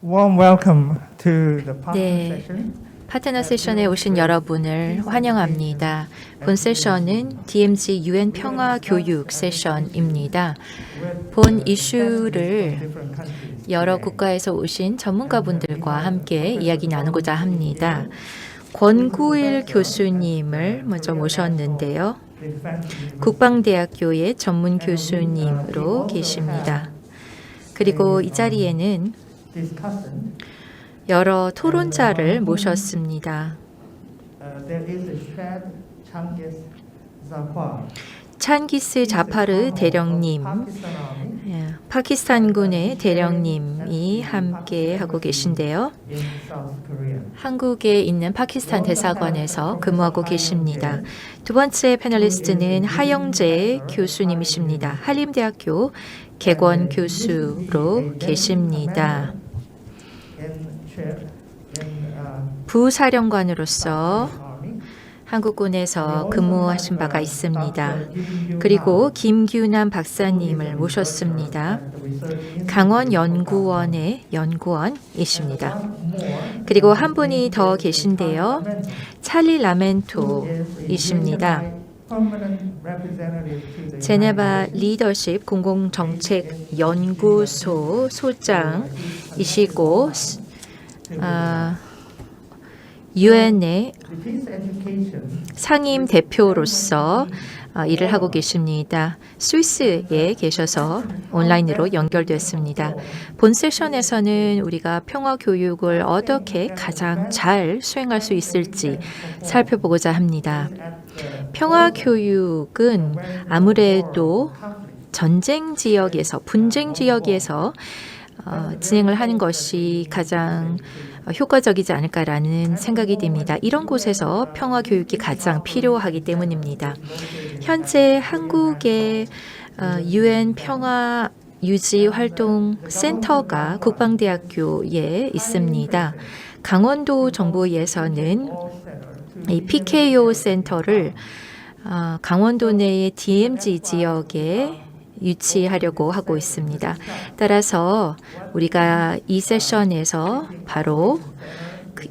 Warm welcome to the partner 네, session. 파트너 세션에 오신 여러분을 환영합니다. 본 세션은 DMZ UN 평화 교육 세션입니다. 본 이슈를 여러 국가에서 오신 전문가분들과 함께 이야기 나누고자 합니다. 권구일 교수님을 먼저 모셨는데요. 국방대학교의 전문 교수님으로 계십니다. 그리고 이 자리에는 여러 토론자를 모셨습니다. 찬기스 자파르 대령님, 파키스탄군의 대령님이 함께 하고 계신데요. 한국에 있는 파키스탄 대사관에서 근무하고 계십니다. 두 번째 패널리스트는 하영재 교수님이십니다. 한림대학교 개권 교수로 계십니다. 부사령관으로서 한국군에서 근무하신 바가 있습니다. 그리고 김규남 박사님을 모셨습니다. 강원연구원의 연구원이십니다. 그리고 한 분이 더 계신데요. 찰리 라멘토이십니다. 제네바 리더십 공공정책연구소 소장이시고 UN의 상임 대표로서 일을 하고 계십니다. 스위스에 계셔서 온라인으로 연결됐습니다. 본 세션에서는 우리가 평화 교육을 어떻게 가장 잘 수행할 수 있을지 살펴보고자 합니다. 평화 교육은 아무래도 전쟁 지역에서, 분쟁 지역에서 진행을 하는 것이 가장 효과적이지 않을까라는 생각이 듭니다. 이런 곳에서 평화 교육이 가장 필요하기 때문입니다. 현재 한국의 UN 평화 유지 활동 센터가 국방대학교에 있습니다. 강원도 정부에서는 이 PKO 센터를 강원도 내의 DMZ 지역에 유치하려고 하고 있습니다. 따라서 우리가 이 세션에서 바로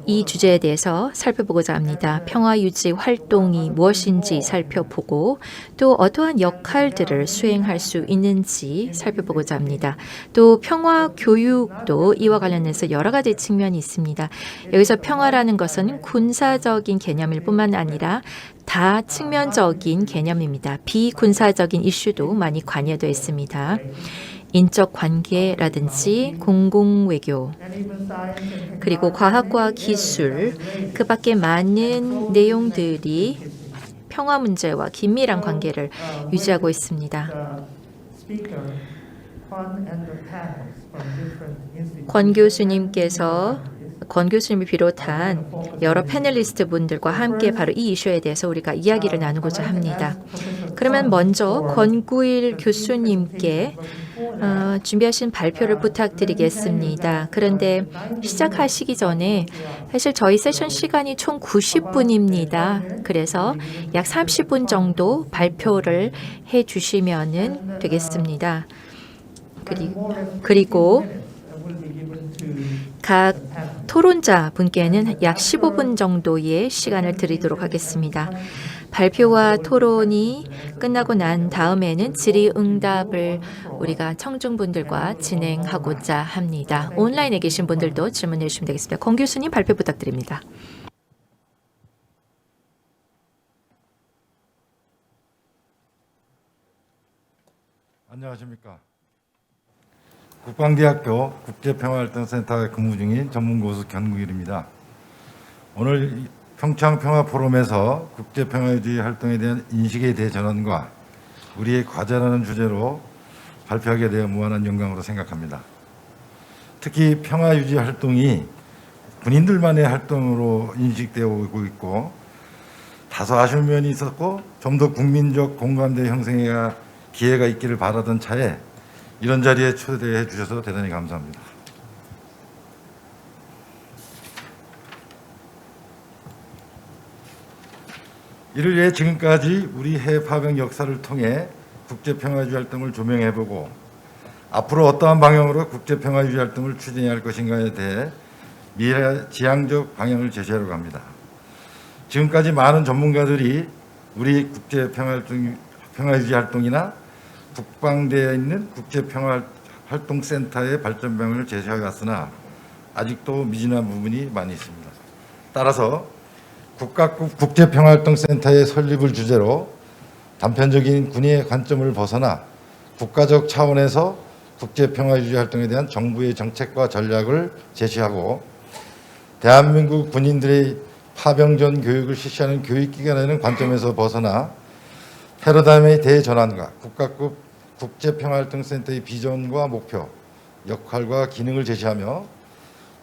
이 주제에 대해서 살펴보고자 합니다. 평화 유지 활동이 무엇인지 살펴보고 또 어떠한 역할들을 수행할 수 있는지 살펴보고자 합니다. 또 평화 교육도 이와 관련해서 여러 가지 측면이 있습니다. 여기서 평화라는 것은 군사적인 개념일 뿐만 아니라 다 측면적인 개념입니다. 비군사적인 이슈도 많이 관여되어 있습니다. 인적 관계라든지 공공외교, 그리고 과학과 기술, 그 밖에 많은 내용들이 평화 문제와 긴밀한 관계를 유지하고 있습니다. 권 교수님을 비롯한 여러 패널리스트 분들과 함께 바로 이 이슈에 대해서 우리가 이야기를 나누고자 합니다. 그러면 먼저 권구일 교수님께 준비하신 발표를 부탁드리겠습니다. 그런데 시작하시기 전에 사실 저희 세션 시간이 총 90분입니다. 그래서 약 30분 정도 발표를 해 주시면 되겠습니다. 그리고 각 토론자 분께는 약 15분 정도의 시간을 드리도록 하겠습니다. 발표와 토론이 끝나고 난 다음에는 질의응답을 우리가 청중분들과 진행하고자 합니다. 온라인에 계신 분들도 질문해 주시면 되겠습니다. 권 교수님 발표 부탁드립니다. 안녕하십니까. 국방대학교 국제평화활동센터에 근무 중인 전문고수 권구일입니다. 오늘 평창평화포럼에서 국제평화유지 활동에 대한 인식에 대해 전환과 우리의 과제라는 주제로 발표하게 되어 무한한 영광으로 생각합니다. 특히 평화유지 활동이 군인들만의 활동으로 인식되어 오고 있고 다소 아쉬운 면이 있었고 좀 더 국민적 공감대 형성에 기회가 있기를 바라던 차에 이런 자리에 초대해 주셔서 대단히 감사합니다. 이를 위해 지금까지 우리 해외 파병 역사를 통해 국제평화주의 활동을 조명해보고 앞으로 어떠한 방향으로 국제평화 유지 활동을 추진해야 할 것인가에 대해 미래지향적 방향을 제시하려고 합니다. 지금까지 많은 전문가들이 우리 국제평화 유지 활동이나 국방대에 있는 국제평화활동센터의 발전 방향을 제시해 왔으나 아직도 미진한 부분이 많이 있습니다. 따라서 국가급 국제평화활동센터의 설립을 주제로 단편적인 군의 관점을 벗어나 국가적 차원에서 국제평화 유지 활동에 대한 정부의 정책과 전략을 제시하고 대한민국 군인들의 파병 전 교육을 실시하는 교육기관이라는 관점에서 벗어나 패러다임의 대전환과 국가급 국제평화활동센터의 비전과 목표, 역할과 기능을 제시하며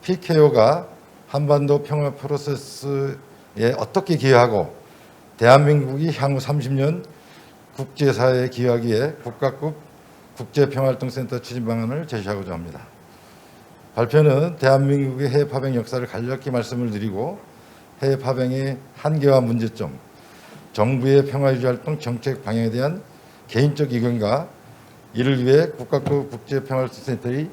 PKO가 한반도 평화 프로세스에 어떻게 기여하고 대한민국이 향후 30년 국제사회에 기여하기 위해 국가급 국제평화활동센터 추진 방안을 제시하고자 합니다. 발표는 대한민국의 해외 파병 역사를 간략히 말씀을 드리고 해외 파병의 한계와 문제점, 정부의 평화유지활동 정책 방향에 대한 개인적 의견과 이를 위해 국가급 국제평화활동센터의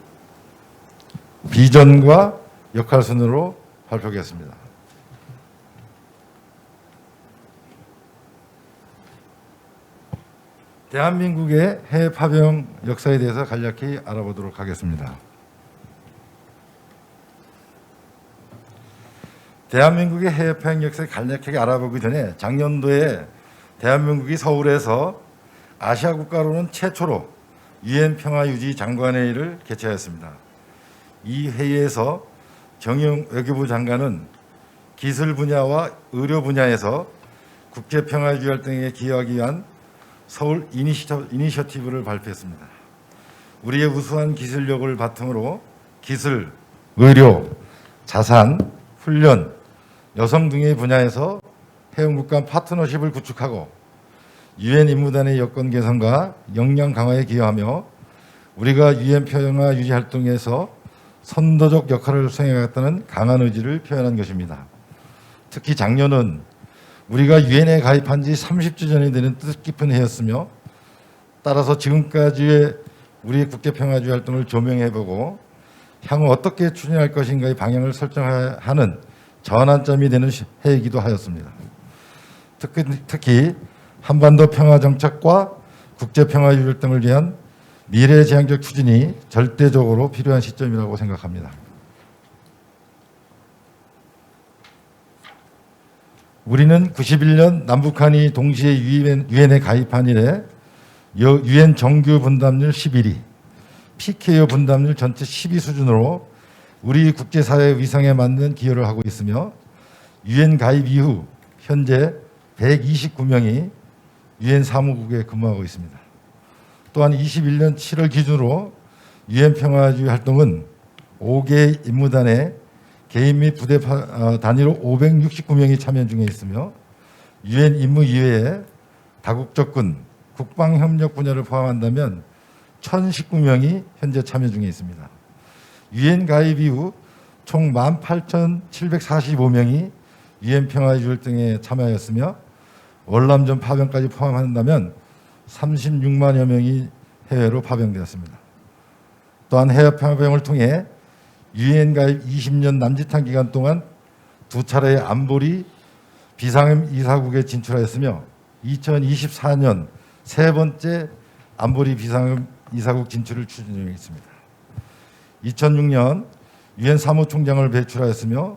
비전과 역할 순으로 발표하겠습니다. 대한민국의 해외 파병 역사에 대해서 간략히 알아보도록 하겠습니다. 대한민국의 해외 파병 역사를 간략하게 알아보기 전에 작년도에 대한민국이 서울에서 아시아 국가로는 최초로 유엔 평화유지 장관회의를 개최하였습니다. 이 회의에서 정영 외교부 장관은 기술 분야와 의료 분야에서 국제평화유지 활동에 기여하기 위한 서울 이니셔티브를 발표했습니다. 우리의 우수한 기술력을 바탕으로 기술, 의료, 자산, 훈련, 여성 등의 분야에서 회원국 간 파트너십을 구축하고 유엔 임무단의 여건 개선과 역량 강화에 기여하며 우리가 유엔 평화 유지 활동에서 선도적 역할을 수행하겠다는 강한 의지를 표현한 것입니다. 특히 작년은 우리가 유엔에 가입한 지 30주 전이 되는 뜻깊은 해였으며 따라서 지금까지의 우리의 국제평화주의 활동을 조명해보고 향후 어떻게 추진할 것인가의 방향을 설정하는 전환점이 되는 해이기도 하였습니다. 특히 한반도 평화 정착과 국제평화주의 활동을 위한 미래지향적 추진이 절대적으로 필요한 시점이라고 생각합니다. 우리는 91년 남북한이 동시에 유엔에 가입한 이래 유엔 정규 분담률 11위, PKO 분담률 전체 10위 수준으로 우리 국제사회 위상에 맞는 기여를 하고 있으며 유엔 가입 이후 현재 129명이 유엔 사무국에 근무하고 있습니다. 또한 21년 7월 기준으로 유엔 평화주의 활동은 5개 임무단에 개인 및 부대 단위로 569명이 참여 중에 있으며 유엔 임무 이외에 다국적군, 국방협력 분야를 포함한다면 1,019명이 현재 참여 중에 있습니다. 유엔 가입 이후 총 18,745명이 유엔 평화유지 활동에 참여하였으며 월남전 파병까지 포함한다면 36만여 명이 해외로 파병되었습니다. 또한 해외 파병을 통해 유엔 가입 20년 남짓한 기간 동안 2차례의 안보리 비상임 이사국에 진출하였으며 2024년 3번째 안보리 비상임 이사국 진출을 추진 중에 있습니다. 2006년 유엔 사무총장을 배출하였으며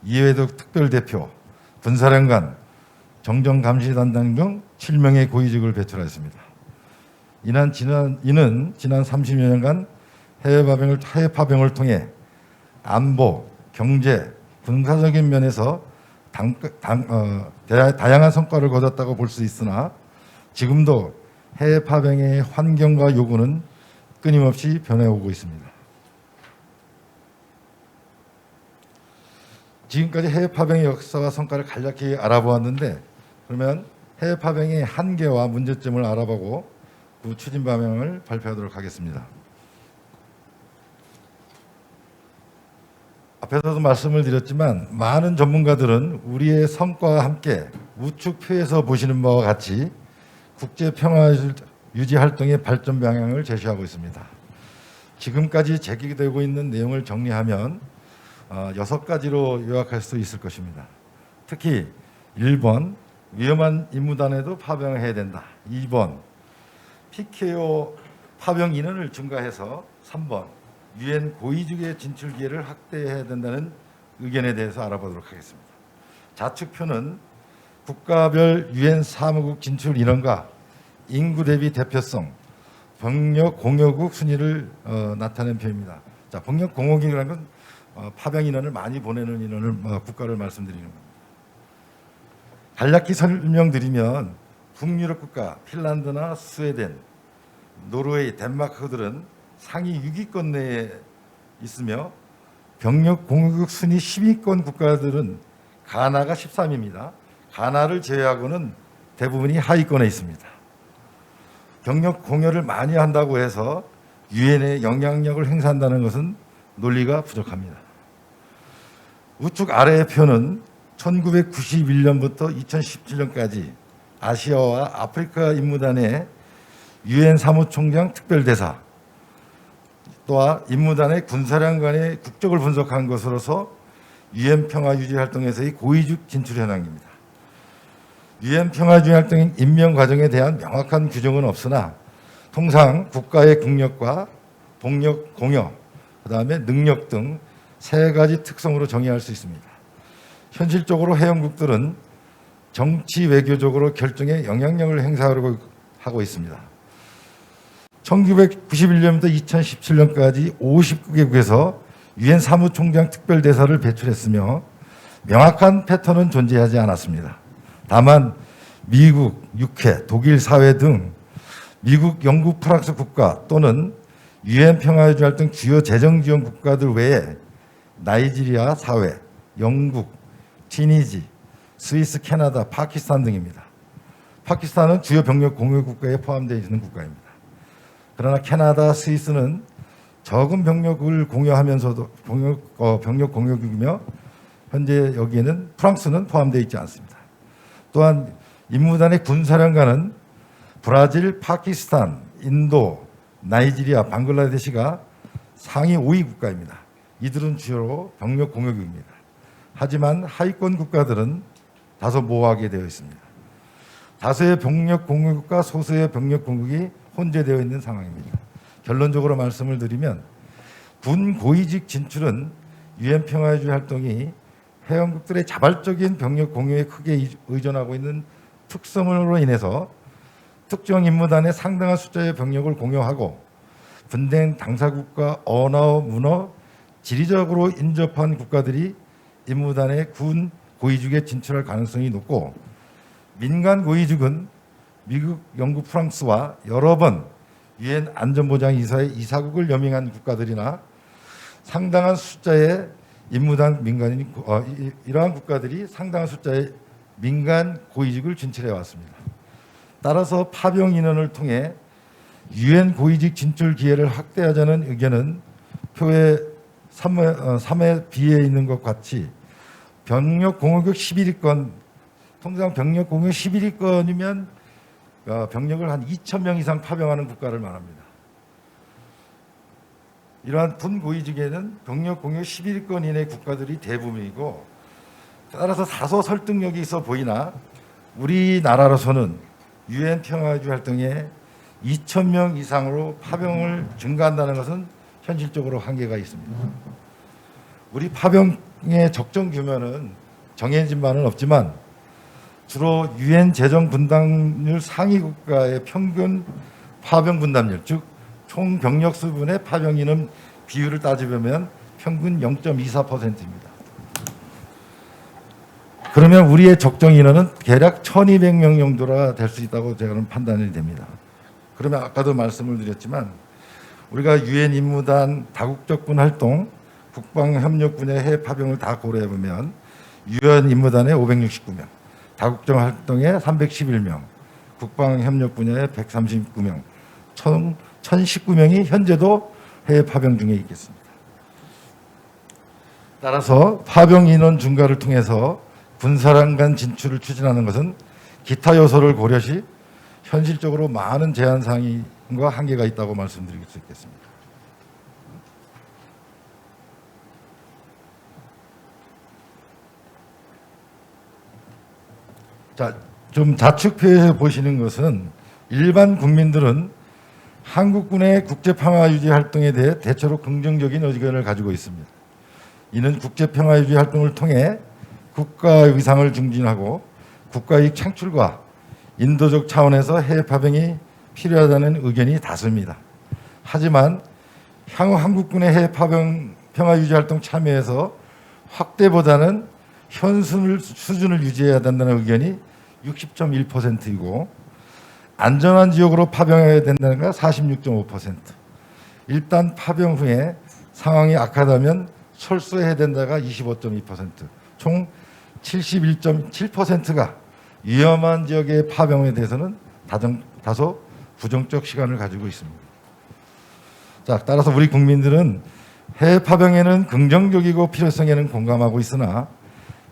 이회도 특별대표, 군사령관, 정정감시단장 등 7명의 고위직을 배출하였습니다. 이는 지난 30여 년간 해외 파병을 통해 안보, 경제, 군사적인 면에서 다양한 성과를 거뒀다고 볼 수 있으나 지금도 해외 파병의 환경과 요구는 끊임없이 변해오고 있습니다. 지금까지 해외 파병의 역사와 성과를 간략히 알아보았는데 그러면 해외 파병의 한계와 문제점을 알아보고 그 추진 방향을 발표하도록 하겠습니다. 앞에서도 말씀을 드렸지만 많은 전문가들은 우리의 성과와 함께 우측표에서 보시는 바와 같이 국제평화 유지 활동의 발전 방향을 제시하고 있습니다. 지금까지 제기되고 있는 내용을 정리하면 6가지로 요약할 수 있을 것입니다. 특히 1번 위험한 임무단에도 파병을 해야 된다. 2번 PKO 파병 인원을 증가해서 3번 유엔 고위직의 진출 기회를 확대해야 된다는 의견에 대해서 알아보도록 하겠습니다. 좌측표는 국가별 유엔 사무국 진출 인원과 인구 대비 대표성, 병력 공여국 순위를 나타낸 표입니다. 자, 병력 공여국이라는 건 파병 인원을 많이 보내는 인원을 국가를 말씀드리는 겁니다. 간략히 설명드리면 북유럽 국가 핀란드나 스웨덴, 노르웨이, 덴마크들은 상위 6위권 내에 있으며 병력 공여국 순위 10위권 국가들은 가나가 13위입니다. 가나를 제외하고는 대부분이 하위권에 있습니다. 병력 공여를 많이 한다고 해서 유엔에 영향력을 행사한다는 것은 논리가 부족합니다. 우측 아래의 표는 1991년부터 2017년까지 아시아와 아프리카 임무단의 유엔 사무총장 특별대사 또한 임무단의 군사령 간의 국적을 분석한 것으로서 유엔 평화유지 활동에서의 고위직 진출 현황입니다. 유엔 평화유지 활동 임명 과정에 대한 명확한 규정은 없으나 통상 국가의 국력과 동력 공여, 그다음에 능력 등 3가지 특성으로 정의할 수 있습니다. 현실적으로 해영국들은 정치 외교적으로 결정에 영향력을 행사하려고 하고 있습니다. 1991년부터 2017년까지 59개국에서 유엔 사무총장 특별대사를 배출했으며 명확한 패턴은 존재하지 않았습니다. 다만 미국, UK, 독일 사회 등 미국, 영국, 프랑스 국가 또는 유엔 평화유지 활동 주요 재정 지원 국가들 외에 나이지리아 사회, 영국, 티니지, 스위스, 캐나다, 파키스탄 등입니다. 파키스탄은 주요 병력 공유 국가에 포함되어 있는 국가입니다. 그러나 캐나다, 스위스는 적은 병력을 공유하면서도 병력 공유국이며 현재 여기에는 프랑스는 포함되어 있지 않습니다. 또한 임무단의 군사령관은 브라질, 파키스탄, 인도, 나이지리아, 방글라데시가 상위 5위 국가입니다. 이들은 주로 병력 공유국입니다. 하지만 하위권 국가들은 다소 모호하게 되어 있습니다. 다수의 병력 공유국과 소수의 병력 공유국이 혼재되어 있는 상황입니다. 결론적으로 말씀을 드리면 군 고위직 진출은 유엔 평화유지 활동이 회원국들의 자발적인 병력 공유에 크게 의존하고 있는 특성으로 인해서 특정 임무단에 상당한 숫자의 병력을 공유하고 분된 당사국가 언어, 문화, 지리적으로 인접한 국가들이 임무단의 군 고위직에 진출할 가능성이 높고 민간 고위직은 미국, 영국, 프랑스와 여러 번 유엔 안전보장이사의 이사국을 여명한 국가들이나 상당한 숫자의 임무단 민간인 이러한 국가들이 상당한 숫자의 민간 고위직을 진출해 왔습니다. 따라서 파병 인원을 통해 유엔 고위직 진출 기회를 확대하자는 의견은 표의 3회 B에 있는 것 같이 병력 공유국 11위권, 통상 병력 공유 11위권이면 병력을 한 2,000명 이상 파병하는 국가를 말합니다. 이러한 군 고위직에는 병력 공유 11위권 이내 국가들이 대부분이고 따라서 다소 설득력이 있어 보이나 우리나라로서는 유엔 평화유지 활동에 2,000명 이상으로 파병을 증가한다는 것은 현실적으로 한계가 있습니다. 우리 파병의 적정 규모는 정해진 바는 없지만 주로 유엔 재정 분담률 상위 국가의 평균 파병 분담률, 즉 총 병력 수분의 파병 인원 비율을 따져보면 평균 0.24%입니다. 그러면 우리의 적정 인원은 대략 1,200명 정도가 될 수 있다고 제가 판단이 됩니다. 그러면 아까도 말씀을 드렸지만 우리가 유엔 임무단 다국적 군 활동, 국방 협력 분야의 해외 파병을 다 고려해 보면 유엔 임무단에 569명, 다국적 활동에 311명, 국방 협력 분야에 139명, 총 1,019명이 현재도 해외 파병 중에 있겠습니다. 따라서 파병 인원 증가를 통해서 군사령 간 진출을 추진하는 것은 기타 요소를 고려 시 현실적으로 많은 제한 사항과 한계가 있다고 말씀드릴 수 있겠습니다. 자, 좀 좌측표에 보시는 것은 일반 국민들은 한국군의 국제평화유지 활동에 대해 대체로 긍정적인 의견을 가지고 있습니다. 이는 국제평화유지 활동을 통해 국가의 위상을 증진하고 국가이익 창출과 인도적 차원에서 해외 파병이 필요하다는 의견이 다수입니다. 하지만 향후 한국군의 해외 파병 평화유지 활동 참여에서 확대보다는 현 수준을 유지해야 된다는 의견이 60.1%이고 안전한 지역으로 파병해야 된다는 가 46.5%. 일단 파병 후에 상황이 악화되면 철수해야 된다가 25.2%. 총 71.7%가 위험한 지역의 파병에 대해서는 다소 부정적 시간을 가지고 있습니다. 자, 따라서 우리 국민들은 해외 파병에는 긍정적이고 필요성에는 공감하고 있으나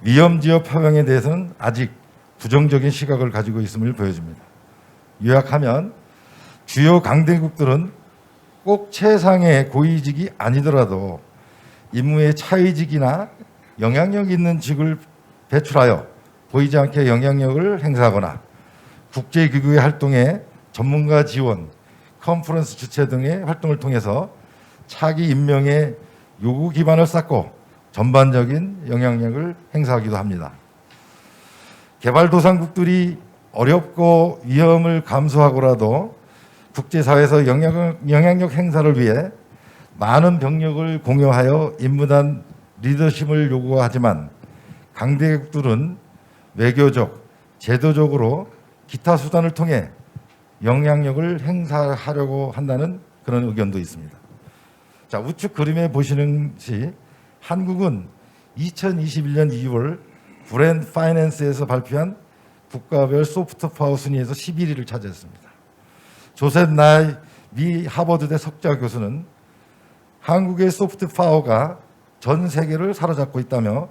위험 지역 파병에 대해서는 아직 부정적인 시각을 가지고 있음을 보여줍니다. 요약하면 주요 강대국들은 꼭 최상의 고위직이 아니더라도 임무의 차위직이나 영향력 있는 직을 배출하여 보이지 않게 영향력을 행사하거나 국제기구의 활동에 전문가 지원, 컨퍼런스 주최 등의 활동을 통해서 차기 임명의 요구 기반을 쌓고 전반적인 영향력을 행사하기도 합니다. 개발도상국들이 어렵고 위험을 감수하고라도 국제사회에서 영향력 행사를 위해 많은 병력을 공유하여 임무단 리더십을 요구하지만 강대국들은 외교적, 제도적으로 기타 수단을 통해 영향력을 행사하려고 한다는 그런 의견도 있습니다. 자, 우측 그림에 보시는 것이 한국은 2021년 2월 브랜드 파이낸스에서 발표한 국가별 소프트 파워 순위에서 11위를 차지했습니다. 조셉 나이 미 하버드대 석좌 교수는 한국의 소프트 파워가 전 세계를 사로잡고 있다며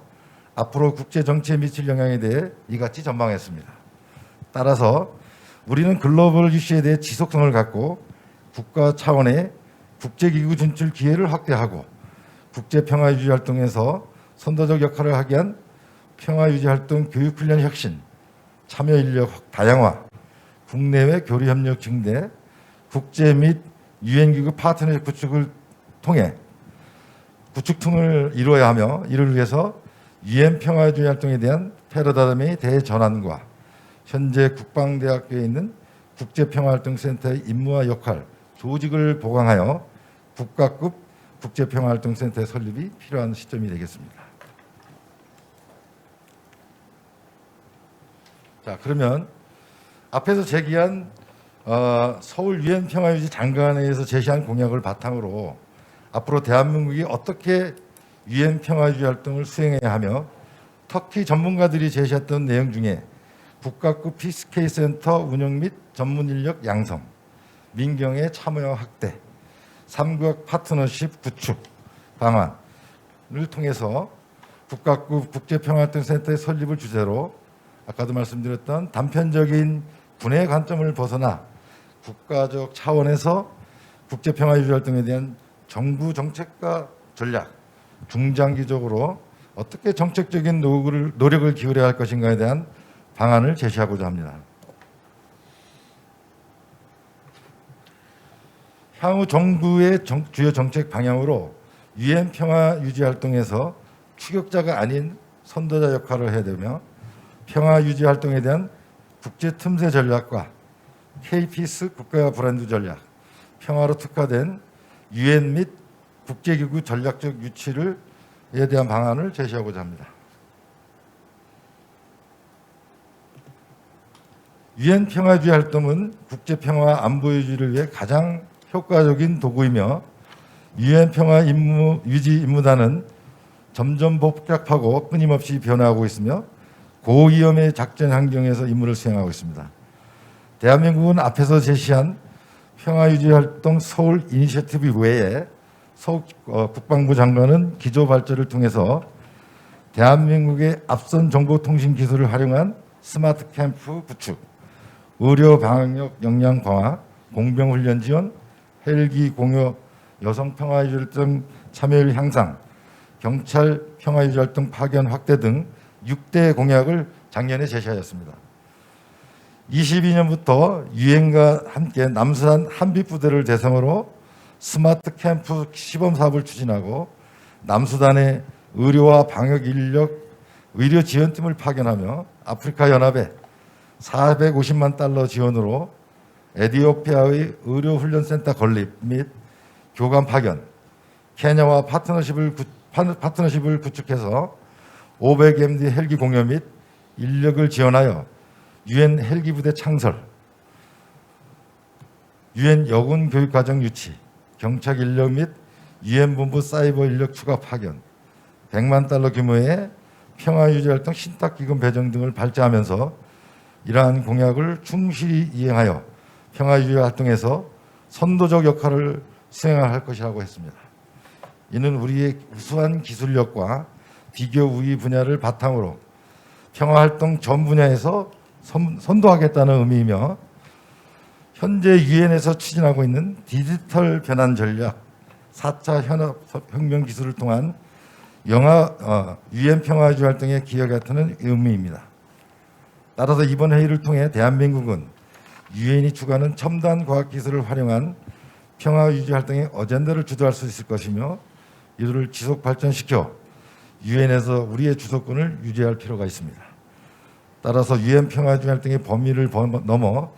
앞으로 국제 정치에 미칠 영향에 대해 이같이 전망했습니다. 따라서 우리는 글로벌 이슈에 대해 지속성을 갖고 국가 차원의 국제기구 진출 기회를 확대하고 국제평화유지 활동에서 선도적 역할을 하기 위한 평화유지 활동 교육훈련 혁신, 참여 인력 다양화, 국내외 교류 협력 증대, 국제 및 유엔기구 파트너십 구축을 통해 구축통을 이루어야 하며 이를 위해서 유엔 평화유지 활동에 대한 패러다임의 대전환과 현재 국방대학교에 있는 국제평화활동센터의 임무와 역할, 조직을 보강하여 국가급 국제평화활동센터의 설립이 필요한 시점이 되겠습니다. 자, 그러면 앞에서 제기한 서울 유엔 평화유지 장관회의에서 제시한 공약을 바탕으로 앞으로 대한민국이 어떻게 유엔 평화유지 활동을 수행해야 하며 터키 전문가들이 제시했던 내용 중에 국가급 피스케이 센터 운영 및 전문 인력 양성, 민경의 참여 확대, 3국 파트너십 구축 방안을 통해서 국가급 국제평화활동센터의 설립을 주제로 아까도 말씀드렸던 단편적인 군의 관점을 벗어나 국가적 차원에서 국제평화유지 활동에 대한 정부 정책과 전략, 중장기적으로 어떻게 정책적인 노력을 기울여야 할 것인가에 대한 방안을 제시하고자 합니다. 향후 정부의 주요 정책 방향으로 유엔 평화 유지 활동에서 추격자가 아닌 선도자 역할을 해야 되며 평화 유지 활동에 대한 국제 틈새 전략과 K-피스 국가 브랜드 전략, 평화로 특화된 유엔 및 국제기구 전략적 유치를 에 대한 방안을 제시하고자 합니다. 유엔 평화 유지 활동은 국제 평화 안보 유지를 위해 가장 효과적인 도구이며 유엔 평화 유지 임무단은 점점 복잡하고 끊임없이 변화하고 있으며 고위험의 작전 환경에서 임무를 수행하고 있습니다. 대한민국은 앞에서 제시한 평화유지 활동 서울 이니셔티브 외에 서울 국방부 장관은 기조 발전을 통해서 대한민국의 앞선 정보통신 기술을 활용한 스마트 캠프 구축, 의료 방역 역량 강화, 공병훈련 지원, 헬기 공여 여성 평화유지 활동 참여율 향상, 경찰 평화유지 활동 파견 확대 등 6대 공약을 작년에 제시하였습니다. 22년부터 유엔과 함께 남수단 한빛부대를 대상으로 스마트 캠프 시범 사업을 추진하고 남수단의 의료와 방역 인력, 의료 지원팀을 파견하며 아프리카 연합에 450만 달러 지원으로 에티오피아의 의료 훈련센터 건립 및 교관 파견, 케냐와 파트너십을 구축해서 500MD 헬기 공여 및 인력을 지원하여 유엔 헬기 부대 창설, 유엔 여군 교육 과정 유치, 경찰 인력 및 유엔 본부 사이버 인력 추가 파견, 100만 달러 규모의 평화 유지 활동 신탁 기금 배정 등을 발제하면서 이러한 공약을 충실히 이행하여 평화 유지 활동에서 선도적 역할을 수행할 것이라고 했습니다. 이는 우리의 우수한 기술력과 비교 우위 분야를 바탕으로 평화 활동 전 분야에서 선도하겠다는 의미이며 현재 유엔에서 추진하고 있는 디지털 변환 전략, 4차 현업혁명 기술을 통한 유엔 평화유지 활동에 기여하겠다는 의미입니다. 따라서 이번 회의를 통해 대한민국은 유엔이 추구하는 첨단 과학기술을 활용한 평화유지 활동의 어젠다를 주도할 수 있을 것이며 이들을 지속 발전시켜 유엔에서 우리의 주도권을 유지할 필요가 있습니다. 따라서 유엔 평화유지 활동의 범위를 넘어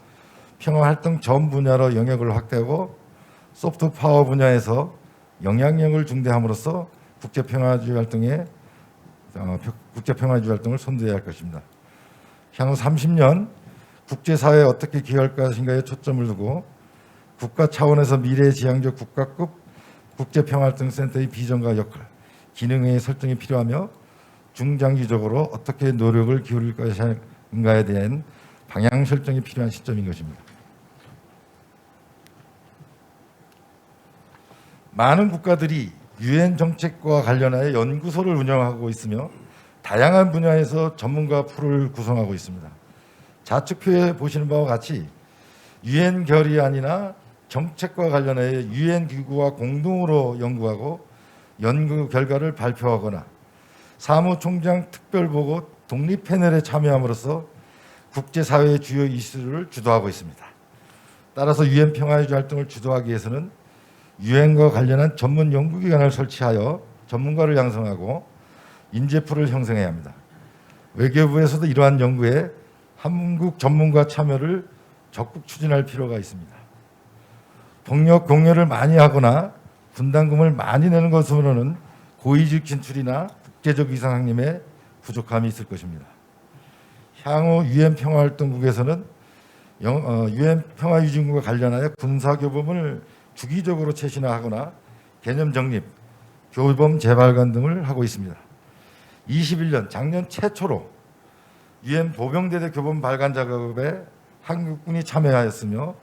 평화활동 전 분야로 영역을 확대하고 소프트 파워 분야에서 영향력을 중대함으로써 국제평화주의 활동을 선도해야 할 것입니다. 향후 30년 국제사회에 어떻게 기여할 것인가에 초점을 두고 국가 차원에서 미래지향적 국가급 국제평화활동센터의 비전과 역할, 기능의 설정이 필요하며 중장기적으로 어떻게 노력을 기울일 것인가에 대한 방향 설정이 필요한 시점인 것입니다. 많은 국가들이 유엔 정책과 관련하여 연구소를 운영하고 있으며 다양한 분야에서 전문가 풀을 구성하고 있습니다. 좌측표에 보시는 바와 같이 유엔 결의안이나 정책과 관련하여 유엔 기구와 공동으로 연구하고 연구 결과를 발표하거나 사무총장 특별보고 독립 패널에 참여함으로써 국제사회의 주요 이슈를 주도하고 있습니다. 따라서 유엔 평화유지 활동을 주도하기 위해서는 유엔과 관련한 전문 연구기관을 설치하여 전문가를 양성하고 인재풀을 형성해야 합니다. 외교부에서도 이러한 연구에 한국 전문가 참여를 적극 추진할 필요가 있습니다. 폭력 공여를 많이 하거나 분담금을 많이 내는 것으로는 고위직 진출이나 국제적 이상학님에 부족함이 있을 것입니다. 향후 유엔 평화활동국에서는 유엔 평화유지군과 관련하여 군사교범을 주기적으로 체신화하거나 개념 정립, 교범 재발관 등을 하고 있습니다. 21년 작년 최초로 유엔 보병대대 교범 발간 작업에 한국군이 참여하였으며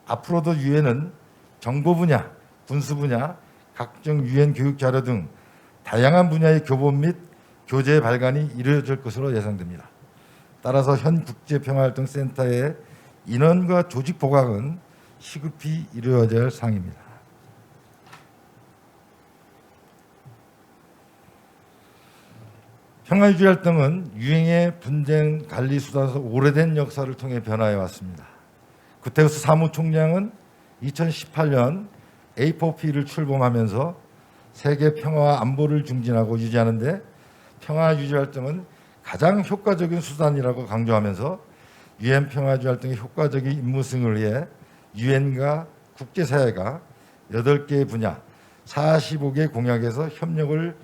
앞으로도 유엔은 정보 분야, 군수 분야, 각종 유엔 교육 자료 등 다양한 분야의 교범 및 교재 발간이 이루어질 것으로 예상됩니다. 따라서 현 국제평화활동센터의 인원과 조직 보강은 시급히 이루어져야 할 사항입니다. 평화유지 활동은 유엔의 분쟁 관리 수단에서 오래된 역사를 통해 변화해 왔습니다. 구테르스 사무총장은 2018년 A4P를 출범하면서 세계 평화와 안보를 중진하고 유지하는 데 평화유지 활동은 가장 효과적인 수단이라고 강조하면서 유엔 평화유지 활동의 효과적인 임무 수행을 위해 유엔과 국제사회가 8개의 분야 45개 공약에서 협력을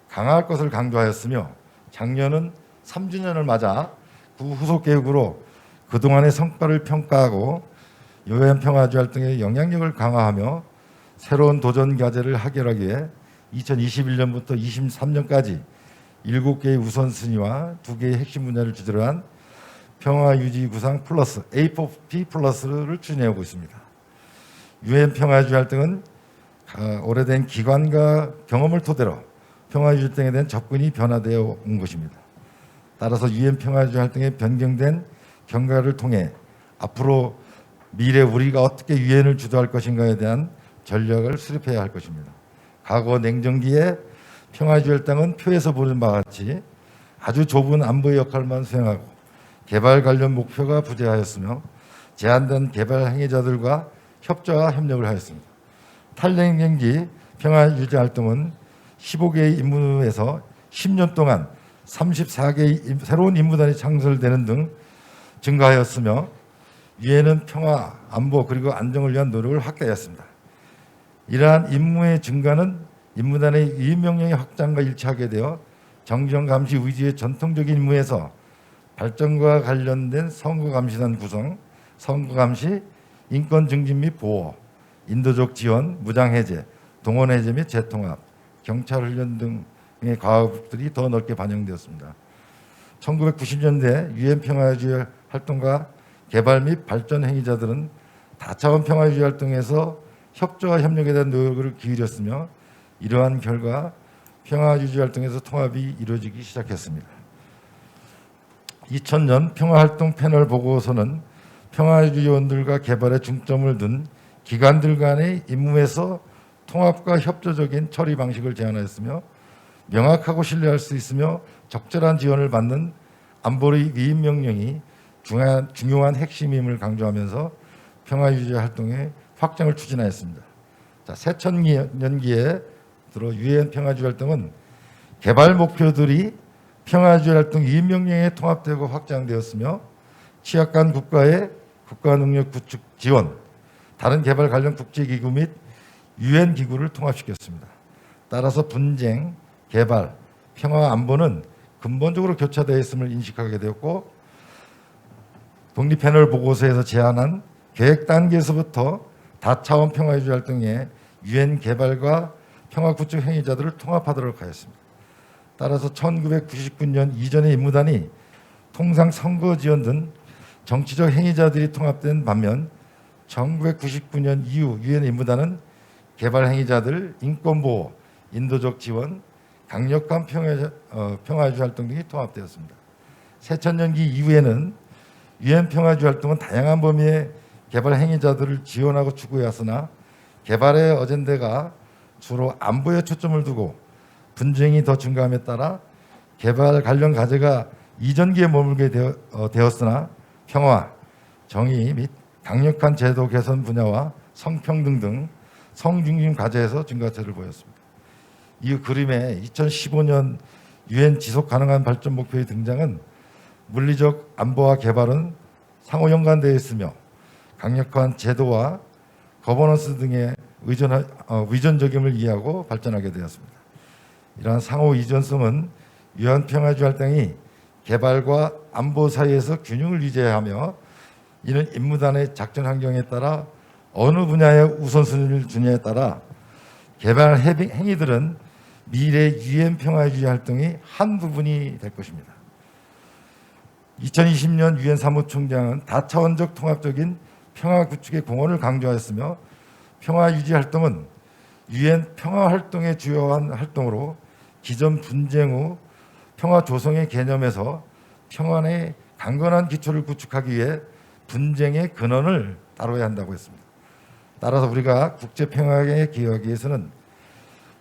강화할 것을 강조하였으며 작년은 3주년을 맞아 그 후속 계획으로 그동안의 성과를 평가하고 유엔 평화유지 활동의 영향력을 강화하며 새로운 도전 과제를 해결하기 위해 2021년부터 23년까지 7개의 우선순위와 2개의 핵심 분야를 주제로 한 평화유지 구상 플러스 A4P 플러스를 추진해오고 있습니다. 유엔 평화유지 활동은 오래된 기관과 경험을 토대로 평화유지 활동에 대한 접근이 변화되어 온 것입니다. 따라서 유엔 평화유지 활동의 변경된 경과를 통해 앞으로 미래 우리가 어떻게 유엔을 주도할 것인가에 대한 전략을 수립해야 할 것입니다. 과거 냉전기에 평화유지 활동은 표에서 보는 바와 같이 아주 좁은 안보의 역할만 수행하고 개발 관련 목표가 부재하였으며 제한된 개발 행위자들과 협조와 협력을 하였습니다. 탈냉전기 평화 유지 활동은 15개의 임무에서 10년 동안 34개의 새로운 임무단이 창설되는 등 증가하였으며 유엔은 평화, 안보 그리고 안정을 위한 노력을 확대하였습니다. 이러한 임무의 증가는 임무단의 위임 명령의 확장과 일치하게 되어 정전감시 위주의 전통적인 임무에서 발전과 관련된 선거감시단 구성, 선거감시, 인권 증진 및 보호, 인도적 지원, 무장해제, 동원해제 및 재통합, 경찰 훈련 등의 과업들이 더 넓게 반영되었습니다. 1990년대 유엔 평화유지 활동과 개발 및 발전 행위자들은 다차원 평화유지 활동에서 협조와 협력에 대한 노력을 기울였으며 이러한 결과 평화유지 활동에서 통합이 이루어지기 시작했습니다. 2000년 평화활동 패널 보고서는 평화유지 요원들과 개발에 중점을 둔 기관들 간의 임무에서 통합과 협조적인 처리 방식을 제안하였으며 명확하고 신뢰할 수 있으며 적절한 지원을 받는 안보리 위임 명령이 중요한 핵심임을 강조하면서 평화유지 활동의 확장을 추진하였습니다. 자, 새천년기에 들어 유엔 평화유지 활동은 개발 목표들이 평화유지 활동 위임 명령에 통합되고 확장되었으며 취약한 국가의 국가 능력 구축 지원, 다른 개발 관련 국제기구 및 유엔 기구를 통합시켰습니다. 따라서 분쟁, 개발, 평화, 안보는 근본적으로 교차되어 있음을 인식하게 되었고 독립 패널 보고서에서 제안한 계획 단계에서부터 다차원 평화유지 활동에 유엔 개발과 평화 구축 행위자들을 통합하도록 하였습니다. 따라서 1999년 이전의 임무단이 통상 선거 지원 등 정치적 행위자들이 통합된 반면 1999년 이후 유엔 임무단은 개발 행위자들, 인권보호, 인도적 지원, 강력한 평화유지 활동 등이 통합되었습니다. 새천년기 이후에는 유엔 평화유지 활동은 다양한 범위의 개발 행위자들을 지원하고 추구해왔으나 개발의 어젠다가 주로 안보에 초점을 두고 분쟁이 더 증가함에 따라 개발 관련 과제가 이전기에 머물게 되었으나 평화, 정의 및 강력한 제도 개선 분야와 성평등 등 성중심 과제에서 증가세를 보였습니다. 이 그림에 2015년 유엔 지속 가능한 발전 목표의 등장은 물리적 안보와 개발은 상호 연관되어 있으며 강력한 제도와 거버넌스 등의 의존적임을 이해하고 발전하게 되었습니다. 이러한 상호 이전성은 유엔 평화유지 활동이 개발과 안보 사이에서 균형을 유지해야 하며 이는 임무단의 작전 환경에 따라 어느 분야에 우선순위를 주냐에 따라 개발 행위들은 미래 유엔 평화유지 활동의 한 부분이 될 것입니다. 2020년 유엔 사무총장은 다차원적 통합적인 평화 구축의 공헌을 강조하였으며 평화 유지 활동은 유엔 평화 활동의 주요한 활동으로 기존 분쟁 후 평화 조성의 개념에서 평화의 강건한 기초를 구축하기 위해 분쟁의 근원을 다뤄야 한다고 했습니다. 따라서 우리가 국제 평화에 기여하기 위해서는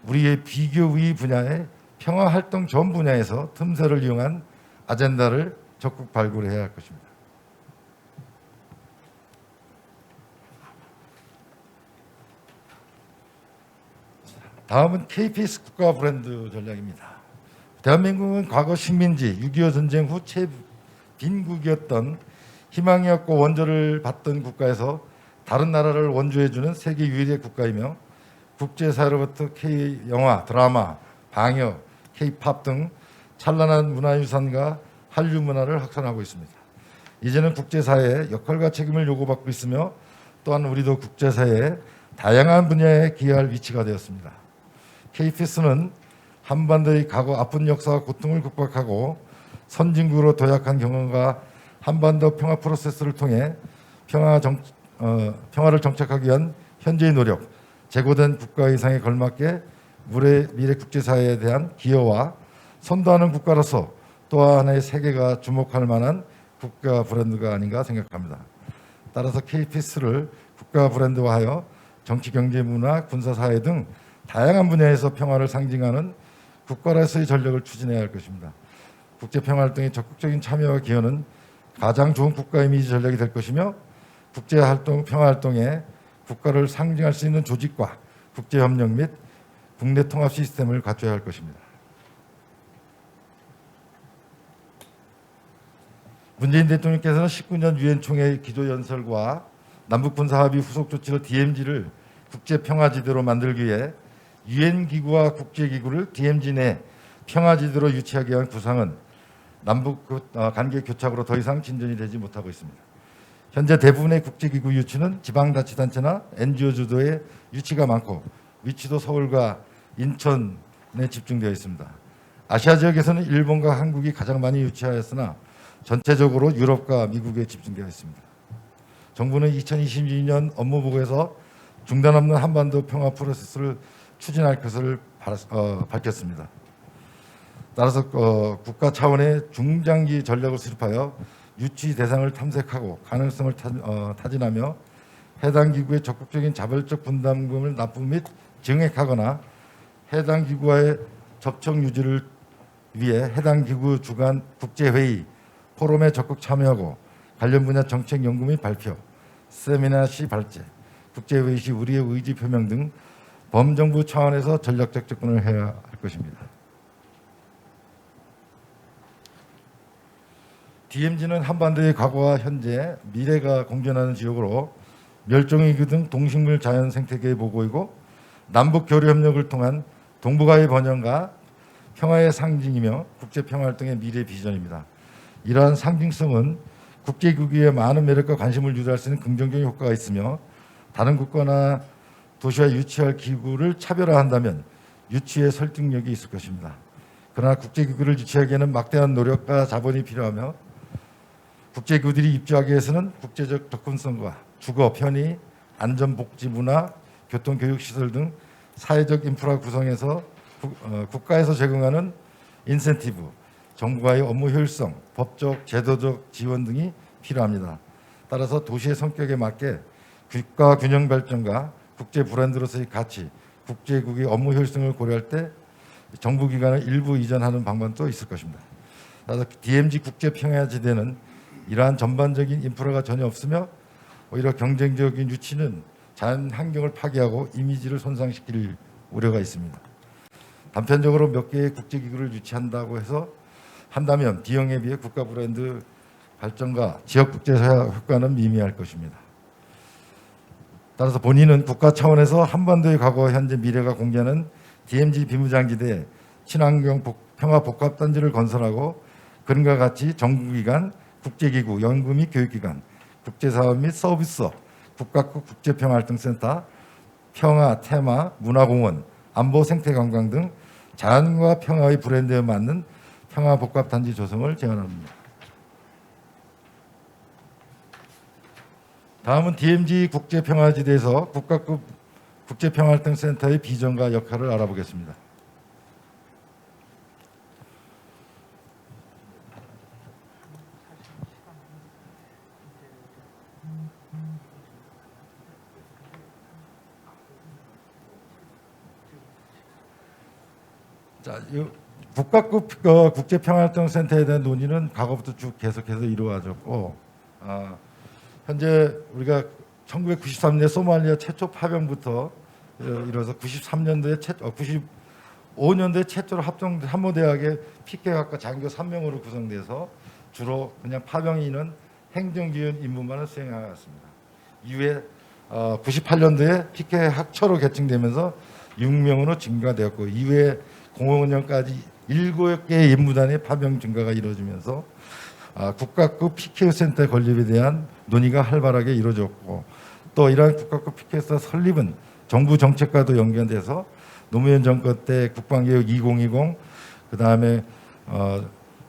우리의 비교의 분야의 평화 활동 전 분야에서 틈새를 이용한 아젠다를 적극 발굴해야 할 것입니다. 다음은 KPS 국가 브랜드 전략입니다. 대한민국은 과거 식민지 6.25 전쟁 후 빈국이었던 희망이 없고 원조를 받던 국가에서 다른 나라를 원조해주는 세계 유일의 국가이며 국제사회로부터 K영화, 드라마, 방역, K-팝 등 찬란한 문화유산과 한류 문화를 확산하고 있습니다. 이제는 국제사회의 역할과 책임을 요구받고 있으며 또한 우리도 국제사회의 다양한 분야에 기여할 위치가 되었습니다. KPS는 한반도의 과거 아픈 역사와 고통을 극복하고 선진국으로 도약한 경험과 한반도 평화 프로세스를 통해 평화를 정착하기 위한 현재의 노력, 제고된 국가 이상에 걸맞게 미래 국제사회에 대한 기여와 선도하는 국가로서 또 하나의 세계가 주목할 만한 국가 브랜드가 아닌가 생각합니다. 따라서 KPS를 국가 브랜드화하여 정치, 경제, 문화, 군사, 사회 등 다양한 분야에서 평화를 상징하는 국가로서의 전략을 추진해야 할 것입니다. 국제평화활동의 적극적인 참여와 기여는 가장 좋은 국가 이미지 전략이 될 것이며 국제 활동, 평화 활동에 국가를 상징할 수 있는 조직과 국제 협력 및 국내 통합 시스템을 갖춰야 할 것입니다. 문재인 대통령께서는 19년 유엔 총회 기조 연설과 남북 군사 합의 후속 조치로 DMZ를 국제 평화지대로 만들기 위해 유엔 기구와 국제 기구를 DMZ 내 평화지대로 유치하기 위한 구상은 남북 관계 교착으로 더 이상 진전이 되지 못하고 있습니다. 현재 대부분의 국제기구 유치는 지방자치단체나 NGO 주도의 유치가 많고 위치도 서울과 인천에 집중되어 있습니다. 아시아 지역에서는 일본과 한국이 가장 많이 유치하였으나 전체적으로 유럽과 미국에 집중되어 있습니다. 정부는 2022년 업무보고에서 중단 없는 한반도 평화 프로세스를 추진할 것을 밝혔습니다. 따라서 국가 차원의 중장기 전략을 수립하여 유치 대상을 탐색하고 가능성을 타진하며 해당 기구의 적극적인 자발적 분담금을 납부 및 증액하거나 해당 기구와의 접촉 유지를 위해 해당 기구 주관 국제회의, 포럼에 적극 참여하고 관련 분야 정책 연구 및 발표, 세미나 시 발제, 국제회의 시 우리의 의지 표명 등 범정부 차원에서 전략적 접근을 해야 할 것입니다. DMZ는 한반도의 과거와 현재, 미래가 공존하는 지역으로 멸종위기 등 동식물 자연 생태계의 보고이고 남북 교류 협력을 통한 동북아의 번영과 평화의 상징이며 국제 평화 활동의 미래 비전입니다. 이러한 상징성은 국제기구의 많은 매력과 관심을 유도할 수 있는 긍정적인 효과가 있으며 다른 국가나 도시와 유치할 기구를 차별화한다면 유치의 설득력이 있을 것입니다. 그러나 국제기구를 유치하기에는 막대한 노력과 자본이 필요하며 국제기구들이 입주하기 위해서는 국제적 접근성과 주거, 편의, 안전, 복지, 문화, 교통, 교육시설 등 사회적 인프라 구성에서 국가에서 제공하는 인센티브, 정부와의 업무 효율성, 법적, 제도적 지원 등이 필요합니다. 따라서 도시의 성격에 맞게 국가 균형 발전과 국제 브랜드로서의 가치, 국제국의 업무 효율성을 고려할 때 정부기관을 일부 이전하는 방법도 있을 것입니다. 따라서 DMZ 국제평화지대는 이러한 전반적인 인프라가 전혀 없으며 오히려 경쟁적인 유치는 자연 환경을 파괴하고 이미지를 손상시킬 우려가 있습니다. 단편적으로 몇 개의 국제기구를 유치한다고 해서 한다면 비용에 비해 국가 브랜드 발전과 지역 국제화 효과는 미미할 것입니다. 따라서 본인은 국가 차원에서 한반도의 과거, 현재, 미래가 공존하는 DMZ 비무장지대 친환경 평화 복합단지를 건설하고 그런과 같이 정부기관, 국제기구, 연구 및 교육기관, 국제사업 및 서비스업, 국가급 국제평화활동센터, 평화, 테마, 문화공원, 안보 생태관광 등 자연과 평화의 브랜드에 맞는 평화복합단지 조성을 제안합니다. 다음은 DMZ 국제평화지대에서 국가급 국제평화활동센터의 비전과 역할을 알아보겠습니다. 자, 국가급 국제평화활동센터에 대한 논의는 과거부터 쭉 계속해서 이루어졌고 현재 우리가 1993년 소말리아 최초 파병부터 이뤄서 93년도에 95년도에 최초로 합성된 한모대학의 피케학과 장교 3명으로 구성돼서 주로 그냥 파병인은 행정지원 임무만을 수행하였습니다. 이후에 98년도에 피케학처로 개칭되면서 6명으로 증가되었고 이후에 05년까지 7개의 임무단의 파병 증가가 이루어지면서 국가급 PKU 센터 건립에 대한 논의가 활발하게 이루어졌고 또 이러한 국가급 PKU 센터 설립은 정부 정책과도 연관돼서 노무현 정권 때 국방개혁 2020, 그다음에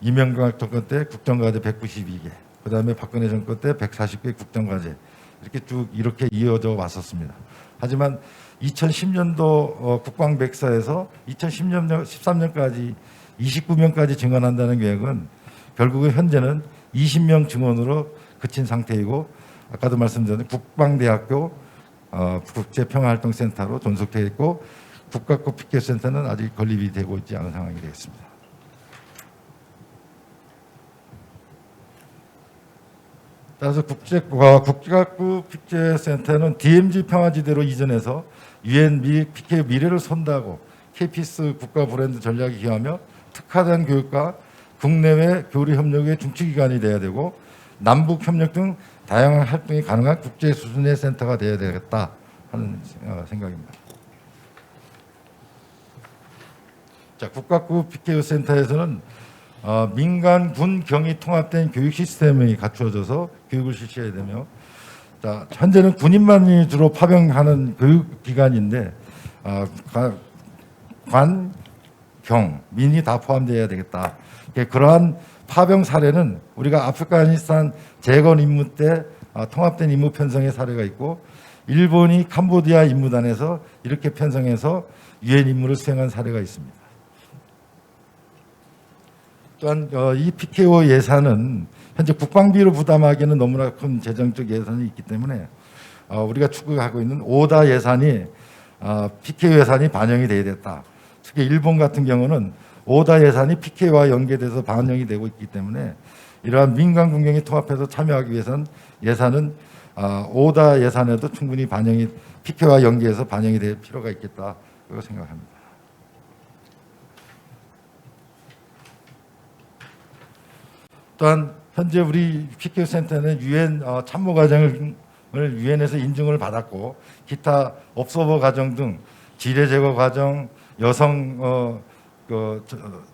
이명박 정권 때 국정과제 192개, 그다음에 박근혜 정권 때 140개 국정과제 이렇게 쭉 이렇게 이어져 왔었습니다. 하지만 2010년도 국방백서에서 2013년까지 29명까지 증원한다는 계획은 결국은 현재는 20명 증원으로 그친 상태이고 아까도 말씀드린 국방대학교 국제평화활동센터로 존속되어 있고 국가급 PK센터는 아직 건립이 되고 있지 않은 상황이 되겠습니다. 따라서 국제학부 PK센터는 DMZ 평화지대로 이전해서 UN PK 미래를 선도하고 KPS 국가 브랜드 전략에 기하며 특화된 교육과 국내외 교류 협력의 중추기관이 되어야 되고 남북 협력 등 다양한 활동이 가능한 국제 수준의 센터가 되어야 되겠다 하는 생각입니다. 자, 국가학부 PK 센터에서는 민간, 군, 경이 통합된 교육 시스템이 갖추어져서 교육을 실시해야 되며, 자, 현재는 군인만이 주로 파병하는 교육 기관인데 관, 경, 민이 다 포함되어야 되겠다. 그러한 파병 사례는 우리가 아프가니스탄 재건 임무 때 통합된 임무 편성의 사례가 있고, 일본이 캄보디아 임무단에서 이렇게 편성해서 유엔 임무를 수행한 사례가 있습니다. 또한 이 PKO 예산은 현재 국방비로 부담하기에는 너무나 큰 재정적 예산이 있기 때문에 우리가 추구하고 있는 오다 예산이 PKO 예산이 반영이 돼야 됐다. 특히 일본 같은 경우는 오다 예산이 PK와 연계돼서 반영이 되고 있기 때문에 이러한 민간 군경이 통합해서 참여하기 위해서는 예산은 오다 예산에도 충분히 반영이 PK와 연계해서 반영이 될 필요가 있겠다 그렇게 생각합니다. 또한 현재 우리 PK 센터는 유엔 참모 과정을 유엔에서 인증을 받았고 기타 업소버 과정 등 지뢰 제거 과정, 여성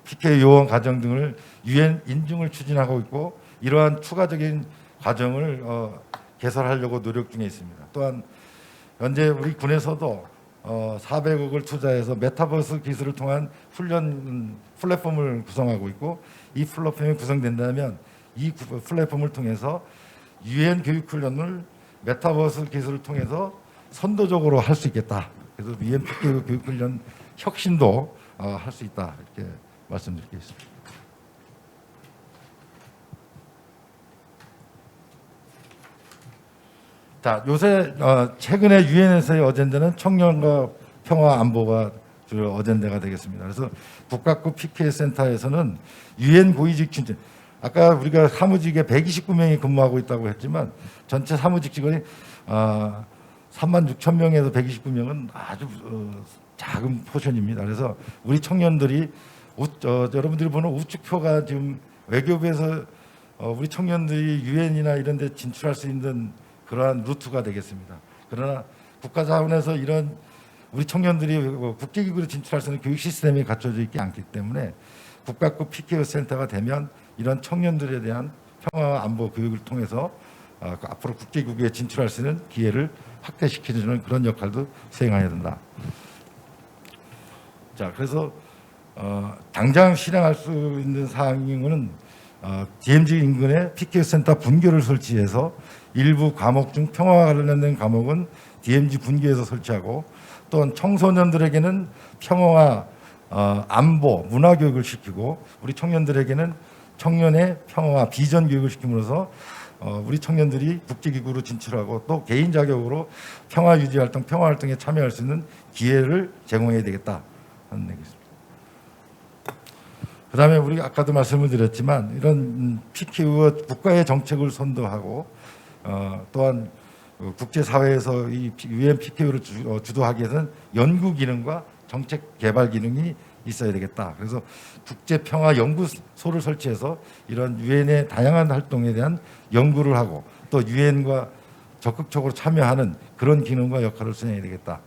PK 요원 과정 등을 유엔 인증을 추진하고 있고 이러한 추가적인 과정을 개설하려고 노력 중에 있습니다. 또한 현재 우리 군에서도 400억을 투자해서 메타버스 기술을 통한 훈련 플랫폼을 구성하고 있고 이 플랫폼이 구성된다면 이 플랫폼을 통해서 유엔 교육 훈련을 메타버스 기술을 통해서 선도적으로 할 수 있겠다. 그래서 유엔 PK 교육 훈련 혁신도 할 수 있다. 이렇게 말씀드리겠습니다. 자, 요새 최근에 유엔에서의 어젠다는 청년과 평화 안보가 주요 어젠다가 되겠습니다. 그래서 국가학부 PK 센터에서는 유엔 고위직 진진 아까 우리가 사무직에 129명이 근무하고 있다고 했지만 전체 사무직 직원이 36,000명에서 129명은 아주 작은 포션입니다. 그래서 우리 청년들이 여러분들이 보는 우측표가 지금 외교부에서 우리 청년들이 유엔이나 이런 데 진출할 수 있는 그러한 루트가 되겠습니다. 그러나 국가 차원에서 이런 우리 청년들이 국제기구로 진출할 수 있는 교육 시스템이 갖춰져 있지 않기 때문에 국가급 PK 센터가 되면 이런 청년들에 대한 평화와 안보 교육을 통해서 앞으로 국제기구에 진출할 수 있는 기회를 확대시켜주는 그런 역할도 수행해야 된다. 자, 그래서 당장 실행할 수 있는 사항은 DMZ 인근에 PK 센터 분교를 설치해서 일부 과목 중 평화와 관련된 과목은 DMZ 분교에서 설치하고 또한 청소년들에게는 평화와 안보, 문화 교육을 시키고 우리 청년들에게는 청년의 평화와 비전 교육을 시킴으로써 우리 청년들이 국제기구로 진출하고 또 개인 자격으로 평화 유지 활동, 평화 활동에 참여할 수 있는 기회를 제공해야 되겠다 하는 얘기입니다. 그다음에 우리 아까도 말씀을 드렸지만 이런 PK와 국가의 정책을 선도하고 또한 국제사회에서 이 UN PK를 주도하기 위해서는 연구 기능과 정책 개발 기능이 있어야 되겠다. 그래서 국제평화연구소를 설치해서 이런 유엔의 다양한 활동에 대한 연구를 하고 또 유엔과 적극적으로 참여하는 그런 기능과 역할을 수행해야 되겠다.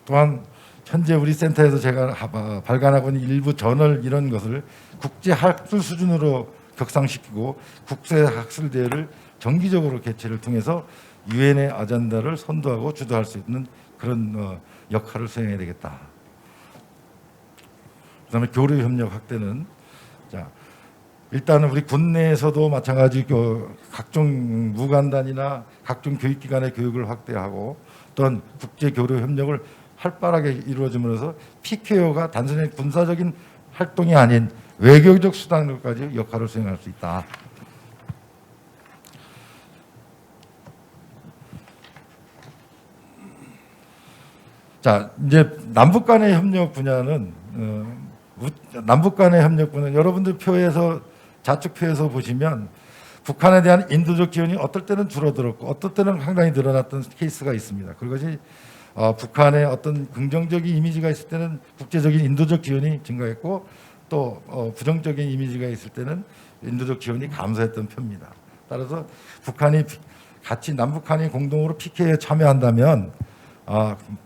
또한 현재 우리 센터에서 제가 발간하고 있는 일부 저널 이런 것을 국제학술 수준으로 격상시키고 국제학술대회를 정기적으로 개최를 통해서 유엔의 아젠다를 선도하고 주도할 수 있는 그런 역할을 수행해야 되겠다. 그다음에 교류 협력 확대는 자 일단은 우리 군내에서도 마찬가지 각종 무관단이나 각종 교육기관의 교육을 확대하고 또한 국제 교류 협력을 활발하게 이루어짐으로써 PKO가 단순히 군사적인 활동이 아닌 외교적 수단으로까지 역할을 수행할 수 있다. 자, 이제 남북 간의 협력 분야는 남북 간의 협력 분야 여러분들 표에서 좌측 표에서 보시면 북한에 대한 인도적 지원이 어떨 때는 줄어들었고 어떨 때는 상당히 늘어났던 케이스가 있습니다. 그것이 북한의 어떤 긍정적인 이미지가 있을 때는 국제적인 인도적 지원이 증가했고 또 부정적인 이미지가 있을 때는 인도적 지원이 감소했던 편입니다. 따라서 북한이 같이 남북한이 공동으로 PK에 참여한다면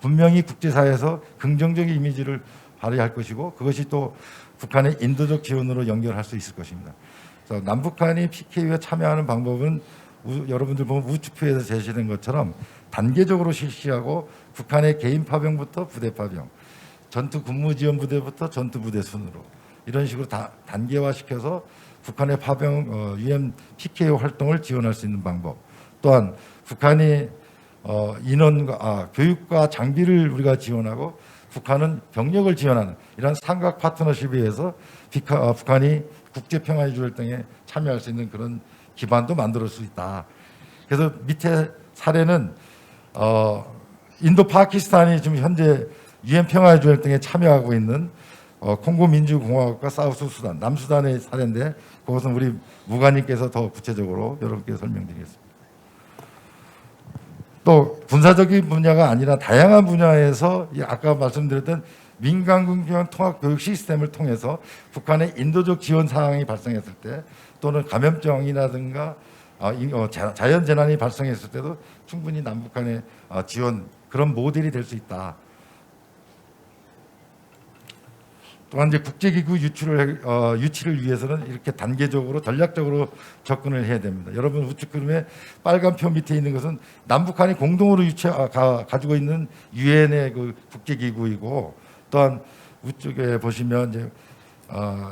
분명히 국제사회에서 긍정적인 이미지를 발휘할 것이고 그것이 또 북한의 인도적 지원으로 연결할 수 있을 것입니다. 그래서 남북한이 PK에 참여하는 방법은 여러분들 보면 우측표에서 제시된 것처럼 단계적으로 실시하고 북한의 개인 파병부터 부대 파병, 전투 군무 지원 부대부터 전투 부대 순으로 이런 식으로 다 단계화시켜서 북한의 파병 UN PKO 활동을 지원할 수 있는 방법. 또한 북한이 인원과 교육과 장비를 우리가 지원하고 북한은 병력을 지원하는 이런 삼각 파트너십에 의해서 북한이 국제평화유지 활동에 참여할 수 있는 그런 기반도 만들 수 있다. 그래서 밑에 사례는 인도 파키스탄이 지금 현재 UN 평화유지 활동에 참여하고 있는 콩고 민주공화국과 사우스 수단, 남수단의 사례인데 그것은 우리 무관님께서 더 구체적으로 여러분께 설명드리겠습니다. 또 군사적인 분야가 아니라 다양한 분야에서 아까 말씀드렸던 민간군경 통합 교육 시스템을 통해서 북한의 인도적 지원 사항이 발생했을 때 또는 감염병이라든가 자연 재난이 발생했을 때도 충분히 남북한의 지원 그런 모델이 될 수 있다. 또한 이제 국제기구 유치를 위해서는 이렇게 단계적으로 전략적으로 접근을 해야 됩니다. 여러분 우측 그림에 빨간 표 밑에 있는 것은 남북한이 공동으로 가지고 있는 유엔의 그 국제기구이고 또한 우측에 보시면 이제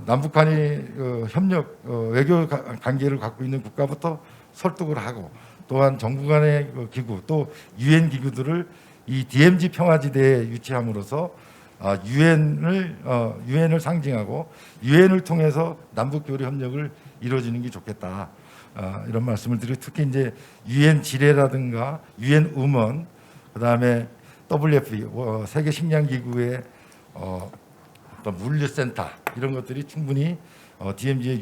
남북한이 협력 외교 관계를 갖고 있는 국가부터 설득을 하고 또한 정부 간의 기구 또 유엔 기구들을 이 DMZ 평화지대에 유치함으로써 유엔을 상징하고 유엔을 통해서 남북 교류 협력을 이루어지는 게 좋겠다. 이런 말씀을 드리고 특히 이제 유엔 지뢰라든가 유엔 우먼 그다음에 WFP 세계 식량 기구의 어떤 물류센터 이런 것들이 충분히 DMZ의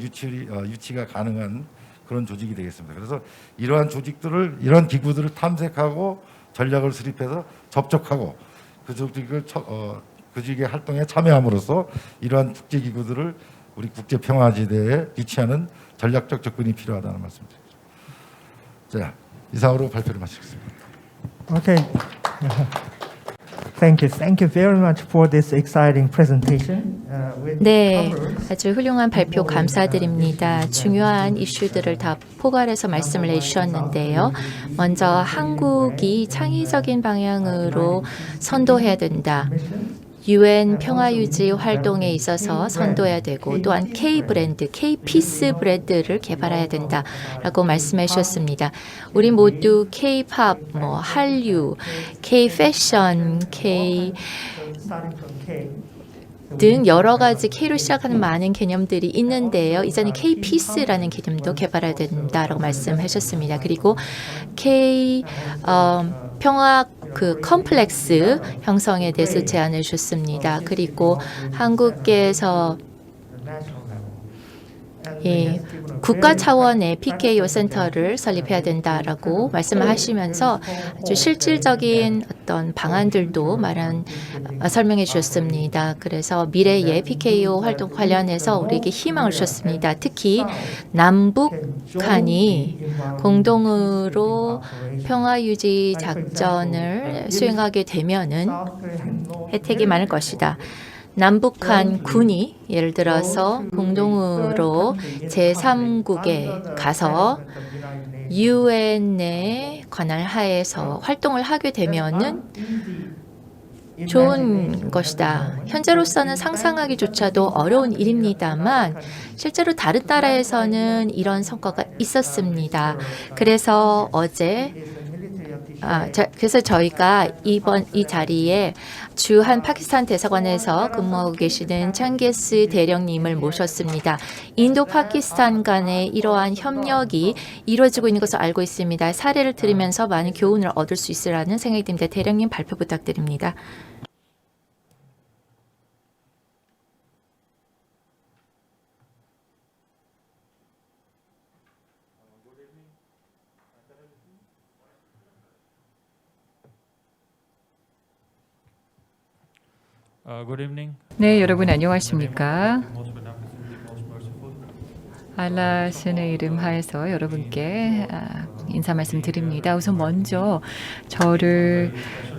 유치가 가능한 그런 조직이 되겠습니다. 그래서 이러한 조직들을 이런 기구들을 탐색하고 전략을 수립해서 접촉하고 그 조직을 조직의 활동에 참여함으로써 이러한 국제기구들을 우리 국제평화지대에 유치하는 전략적 접근이 필요하다는 말씀드립니다. 자, 이상으로 발표를 마치겠습니다. Okay. Thank you very much for this exciting presentation. 네, 아주 훌륭한 발표 감사드립니다. 중요한 이슈들을 다 포괄해서 말씀을 해주셨는데요. 먼저 한국이 창의적인 방향으로 선도해야 된다. UN 평화유지 활동에 있어서 선도해야 되고 또한 K-브랜드, K-피스 브랜드를 개발해야 된다라고 말씀해 주셨습니다. 우리 모두 K-팝, 한류, K-패션, K 등 여러 가지 K로 시작하는 많은 개념들이 있는데요. 이제는 K-피스라는 개념도 개발해야 된다라고 말씀하셨습니다. 그리고 K 평화 컴플렉스 형성에 대해서 제안해 주셨습니다. 그리고 한국께서 국가 차원의 PKO 센터를 설립해야 된다라고 말씀을 하시면서 아주 실질적인 어떤 방안들도 설명해 주셨습니다. 그래서 미래의 PKO 활동 관련해서 우리에게 희망을 주셨습니다. 특히 남북한이 공동으로 평화유지 작전을 수행하게 되면은 혜택이 많을 것이다. 남북한 군이 예를 들어서 공동으로 제3국에 가서 유엔의 관할 하에서 활동을 하게 되면은 좋은 것이다. 현재로서는 상상하기조차도 어려운 일입니다만 실제로 다른 나라에서는 이런 성과가 있었습니다. 그래서 그래서 저희가 이번 이 자리에 주한 파키스탄 대사관에서 근무하고 계시는 창게스 대령님을 모셨습니다. 인도 파키스탄 간의 이러한 협력이 이루어지고 있는 것을 알고 있습니다. 사례를 들으면서 많은 교훈을 얻을 수 있으라는 생각이 듭니다. 대령님 발표 부탁드립니다. Good evening. 네, 여러분 안녕하십니까? 알라 신의 이름 하에서 여러분께 인사 말씀드립니다. 우선 먼저 저를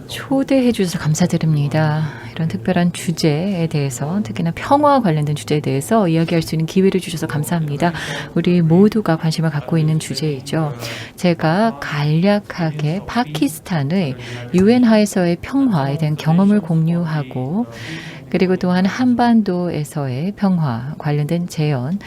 초대해 주셔서 감사드립니다. 이런 특별한 주제에 대해서, 특히나 평화와 관련된 주제에 대해서 이야기할 수 있는 기회를 주셔서 감사합니다. 우리 모두가 관심을 갖고 있는 주제이죠. 제가 간략하게 파키스탄의 유엔 하에서의 평화에 대한 경험을 공유하고, 그리고 또한 한반도에서의 평화 관련된 제언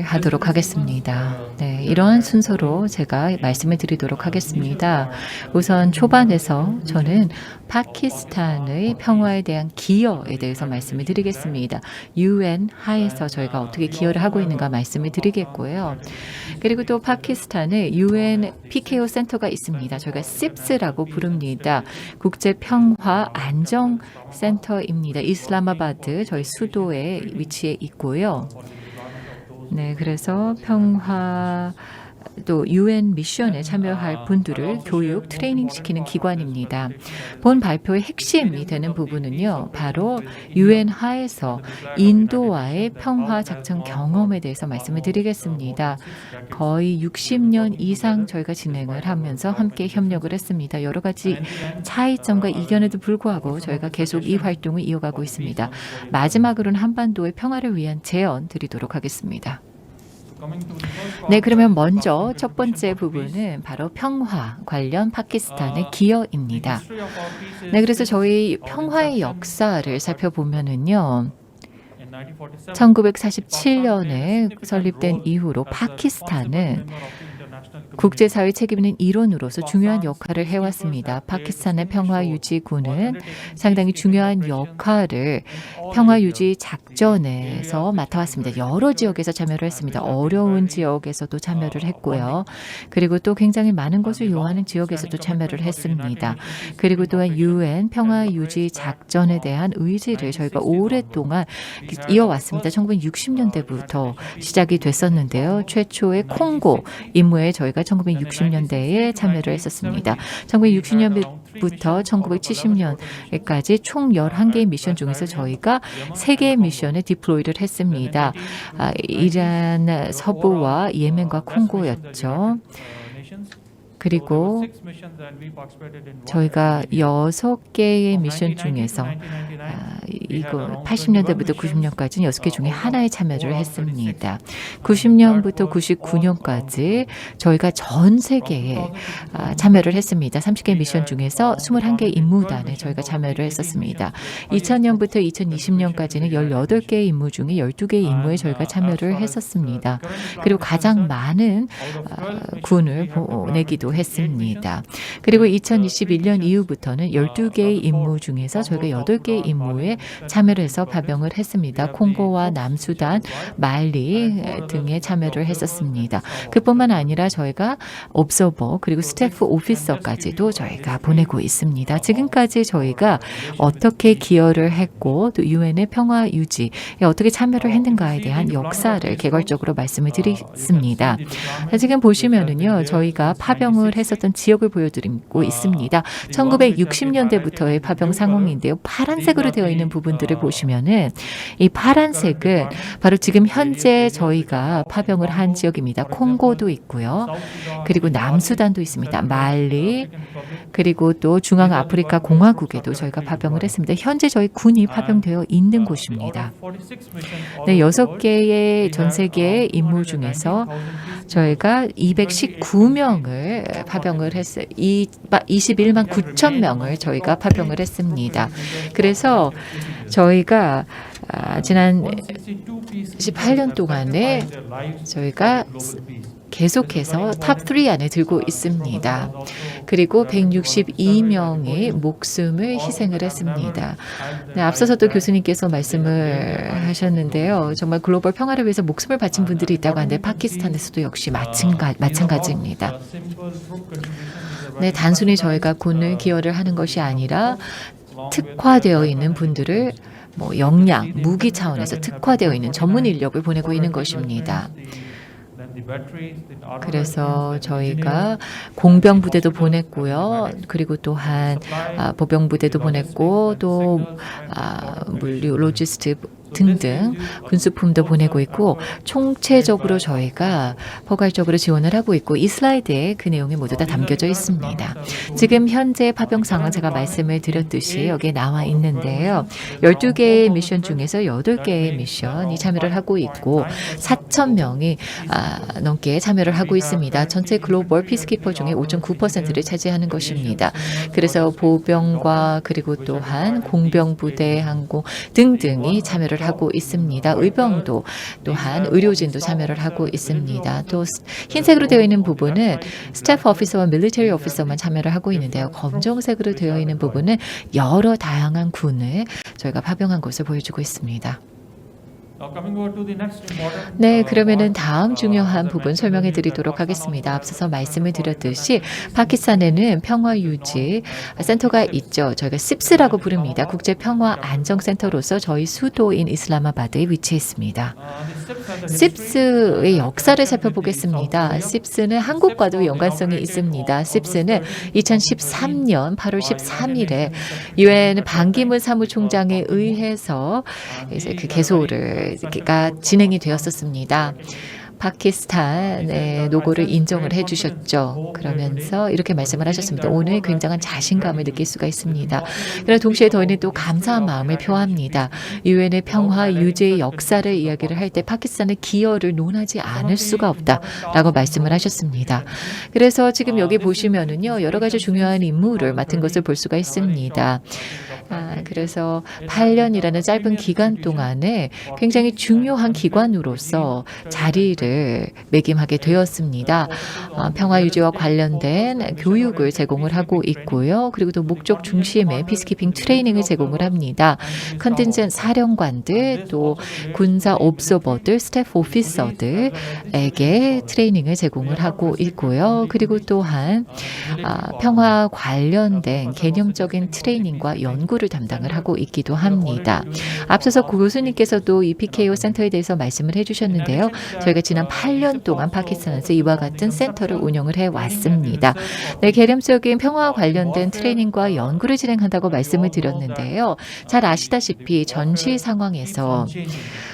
하도록 하겠습니다. 네, 이러한 순서로 제가 말씀을 드리도록 하겠습니다. 우선 초반에서 저는 파키스탄의 평화에 대한 기여에 대해서 말씀을 드리겠습니다. UN 하에서 저희가 어떻게 기여를 하고 있는가 말씀을 드리겠고요. 그리고 또 파키스탄의 UN PKO 센터가 있습니다. 저희가 CIPS라고 부릅니다. 국제평화안정센터입니다. 이슬라마바드 저희 수도에 위치해 있고요. 네, 그래서 평화 또 UN 미션에 참여할 분들을 교육, 트레이닝 시키는 기관입니다. 본 발표의 핵심이 되는 부분은요, 바로 UN 하에서 인도와의 평화 작전 경험에 대해서 말씀을 드리겠습니다. 거의 60년 이상 저희가 진행을 하면서 함께 협력을 했습니다. 여러 가지 차이점과 이견에도 불구하고 저희가 계속 이 활동을 이어가고 있습니다. 마지막으로는 한반도의 평화를 위한 제언 드리도록 하겠습니다. 네, 그러면 먼저 첫 번째 부분은 바로 평화 관련 파키스탄의 기여입니다. 네, 그래서 저희 평화의 역사를 살펴보면은요, 1947년에 설립된 이후로 파키스탄은 국제사회 책임 있는 일원으로서 중요한 역할을 해왔습니다. 파키스탄의 평화유지군은 상당히 중요한 역할을 평화유지 작전에서 맡아왔습니다. 여러 지역에서 참여를 했습니다. 어려운 지역에서도 참여를 했고요. 그리고 또 굉장히 많은 것을 요하는 지역에서도 참여를 했습니다. 그리고 또한 UN 평화유지 작전에 대한 의지를 저희가 오랫동안 이어왔습니다. 1960년대부터 시작이 됐었는데요. 최초의 콩고 임무에 저희가 1960년대에 참여를 했었습니다. 1960년부터 1970년까지 총 11개의 미션 중에서 저희가 3개의 미션에 디플로이를 했습니다. 이란 서부와 예멘과 콩고였죠. 그리고 저희가 6개의 미션 중에서 이거 80년대부터 90년까지는 6개 중에 하나에 참여를 했습니다. 90년부터 99년까지 저희가 전 세계에 참여를 했습니다. 30개 미션 중에서 21개 임무단에 저희가 참여를 했었습니다. 2000년부터 2020년까지는 18개의 임무 중에 12개의 임무에 저희가 참여를 했었습니다. 그리고 가장 많은 군을 보내기도 했습니다. 그리고 2021년 이후부터는 12개의 임무 중에서 저희가 8개의 임무에 참여를 해서 파병을 했습니다. 콩고와 남수단, 말리 등에 참여를 했었습니다. 그뿐만 아니라 저희가 옵서버 그리고 스태프 오피서까지도 저희가 보내고 있습니다. 지금까지 저희가 어떻게 기여를 했고 또 유엔의 평화 유지에 어떻게 참여를 했는가에 대한 역사를 개괄적으로 말씀을 드리겠습니다. 지금 보시면은요, 저희가 파병을 했었던 지역을 보여드리고 있습니다. 1960년대부터의 파병 상황인데요. 파란색으로 되어 있는 부분들을 보시면은 이 파란색은 바로 지금 현재 저희가 파병을 한 지역입니다. 콩고도 있고요. 그리고 남수단도 있습니다. 말리, 그리고 또 중앙아프리카 공화국에도 저희가 파병을 했습니다. 현재 저희 군이 파병되어 있는 곳입니다. 네, 6개의 전 세계 임무 중에서 저희가 219명을 파병을 했어요. 21만 9천 명을 저희가 파병을 했습니다. 그래서 저희가 지난 18년 동안에 저희가 계속해서 탑3 안에 들고 있습니다. 그리고 162명의 목숨을 희생을 했습니다. 네, 앞서서도 교수님께서 말씀을 하셨는데요. 정말 글로벌 평화를 위해서 목숨을 바친 분들이 있다고 하는데 파키스탄에서도 역시 마찬가지입니다. 네, 단순히 저희가 군을 기여를 하는 것이 아니라 특화되어 있는 분들을 역량, 무기 차원에서 특화되어 있는 전문 인력을 보내고 있는 것입니다. 그래서 저희가 공병 부대도 보냈고요. 그리고 또한 보병 부대도 보냈고 또 물류, 로지스틱 등등 군수품도 보내고 있고 총체적으로 저희가 포괄적으로 지원을 하고 있고 이 슬라이드에 그 내용이 모두 다 담겨져 있습니다. 지금 현재 파병 상황 제가 말씀을 드렸듯이 여기에 나와 있는데요. 12개의 미션 중에서 8개의 미션이 참여를 하고 있고 4,000명이 넘게 참여를 하고 있습니다. 전체 글로벌 피스키퍼 중에 5.9%를 차지하는 것입니다. 그래서 보병과 그리고 또한 공병 부대, 항공 등등이 참여를 하고 있습니다. 의병도 또한 의료진도 참여를 하고 있습니다. 또 흰색으로 되어 있는 부분은 스태프 오피서와 밀리터리 오피서만 참여를 하고 있는데요. 검정색으로 되어 있는 부분은 여러 다양한 군을 저희가 파병한 것을 보여주고 있습니다. 네, 그러면은 다음 중요한 부분 설명해 드리도록 하겠습니다. 앞서서 말씀을 드렸듯이 파키스탄에는 평화 유지 센터가 있죠. 저희가 CIPS라고 부릅니다. 국제 평화 안정 센터로서 저희 수도인 이슬라마바드에 위치해 있습니다. CIPS의 역사를 살펴보겠습니다. CIPS는 한국과도 연관성이 있습니다. CIPS는 2013년 8월 13일에 유엔 반기문 사무총장에 의해서 이제 그 개소를 가 진행이 되었었습니다. 파키스탄의 노고를 인정을 해주셨죠. 그러면서 이렇게 말씀을 하셨습니다. 오늘 굉장한 자신감을 느낄 수가 있습니다. 그러나 동시에 저희는 또 감사한 마음을 표합니다. 유엔의 평화 유지의 역사를 이야기를 할 때 파키스탄의 기여를 논하지 않을 수가 없다라고 말씀을 하셨습니다. 그래서 지금 여기 보시면은요 여러 가지 중요한 임무를 맡은 것을 볼 수가 있습니다. 그래서 8년이라는 짧은 기간 동안에 굉장히 중요한 기관으로서 자리를 매김하게 되었습니다. 평화 유지와 관련된 교육을 제공을 하고 있고요. 그리고 또 목적 중심의 피스키핑 트레이닝을 제공을 합니다. 컨틴전 사령관들 또 군사 옵서버들, 스태프 오피서들에게 트레이닝을 제공을 하고 있고요. 그리고 또한 평화 관련된 개념적인 트레이닝과 연구를 담당을 하고 있기도 합니다. 앞서서 교수님께서도 이 PKO 센터에 대해서 말씀을 해주셨는데요. 저희가 지난 8년 동안 파키스탄에서 이와 같은 센터를 운영을 해왔습니다. 네, 개념적인 평화와 관련된 트레이닝과 연구를 진행한다고 말씀을 드렸는데요. 잘 아시다시피 전시 상황에서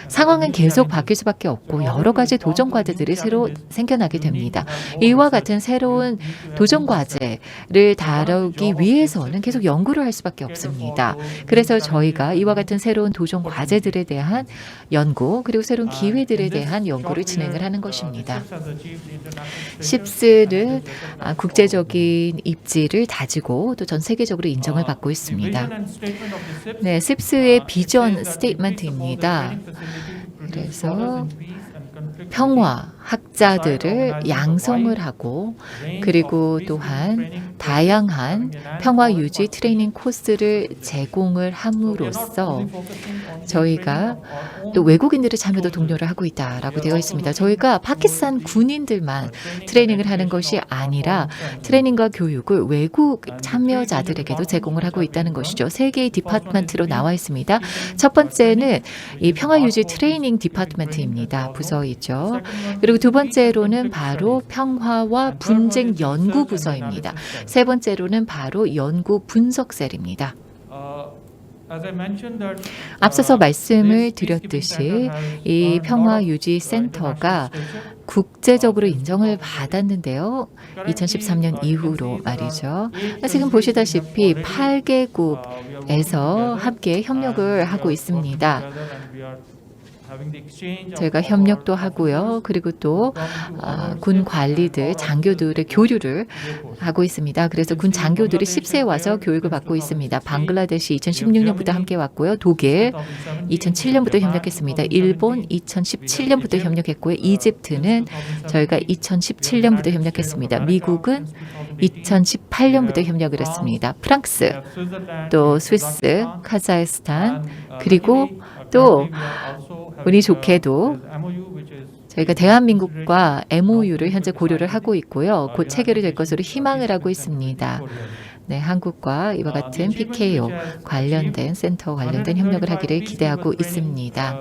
상황은 계속 바뀔 수밖에 없고 여러 가지 도전 과제들이 새로 생겨나게 됩니다. 이와 같은 새로운 도전 과제를 다루기 위해서는 계속 연구를 할 수밖에 없습니다. 그래서 저희가 이와 같은 새로운 도전 과제들에 대한 연구 그리고 새로운 기회들에 대한 연구를 진행을 하는 것입니다. CIPS는 국제적인 입지를 다지고 또 전 세계적으로 인정을 받고 있습니다. 네, CIPS의 비전 스테이트먼트입니다. 그래서 평화 학자들을 양성을 하고 그리고 또한 다양한 평화 유지 트레이닝 코스를 제공을 함으로써 저희가 또 외국인들의 참여도 독려를 하고 있다라고 되어 있습니다. 저희가 파키스탄 군인들만 트레이닝을 하는 것이 아니라 트레이닝과 교육을 외국 참여자들에게도 제공을 하고 있다는 것이죠. 세 개의 디파트먼트로 나와 있습니다. 첫 번째는 이 평화 유지 트레이닝 디파트먼트입니다. 부서이죠. 그리고 두 번째로는 바로 평화와 분쟁 연구 부서입니다. 세 번째로는 바로 연구 분석셀입니다. 앞서서 말씀을 드렸듯이 이 평화 유지 센터가 국제적으로 인정을 받았는데요. 2013년 이후로 말이죠. 지금 보시다시피 8개국에서 함께 협력을 하고 있습니다. 저희가 협력도 하고요. 그리고 또 군 관리들, 장교들의 교류를 하고 있습니다. 그래서 군 장교들이 CIPS에 와서 교육을 받고 있습니다. 방글라데시 2016년부터 함께 왔고요. 독일 2007년부터 협력했습니다. 일본 2017년부터 협력했고요. 이집트는 저희가 2017년부터 협력했습니다. 미국은 2018년부터 협력을 했습니다. 프랑스, 또 스위스, 카자흐스탄, 그리고 또 운이 좋게도 저희가 대한민국과 MOU를 현재 고려를 하고 있고요. 곧 체결이 될 것으로 희망을 하고 있습니다. 네, 한국과 이와 같은 PKO 관련된 센터 관련된 협력을 하기를 기대하고 있습니다.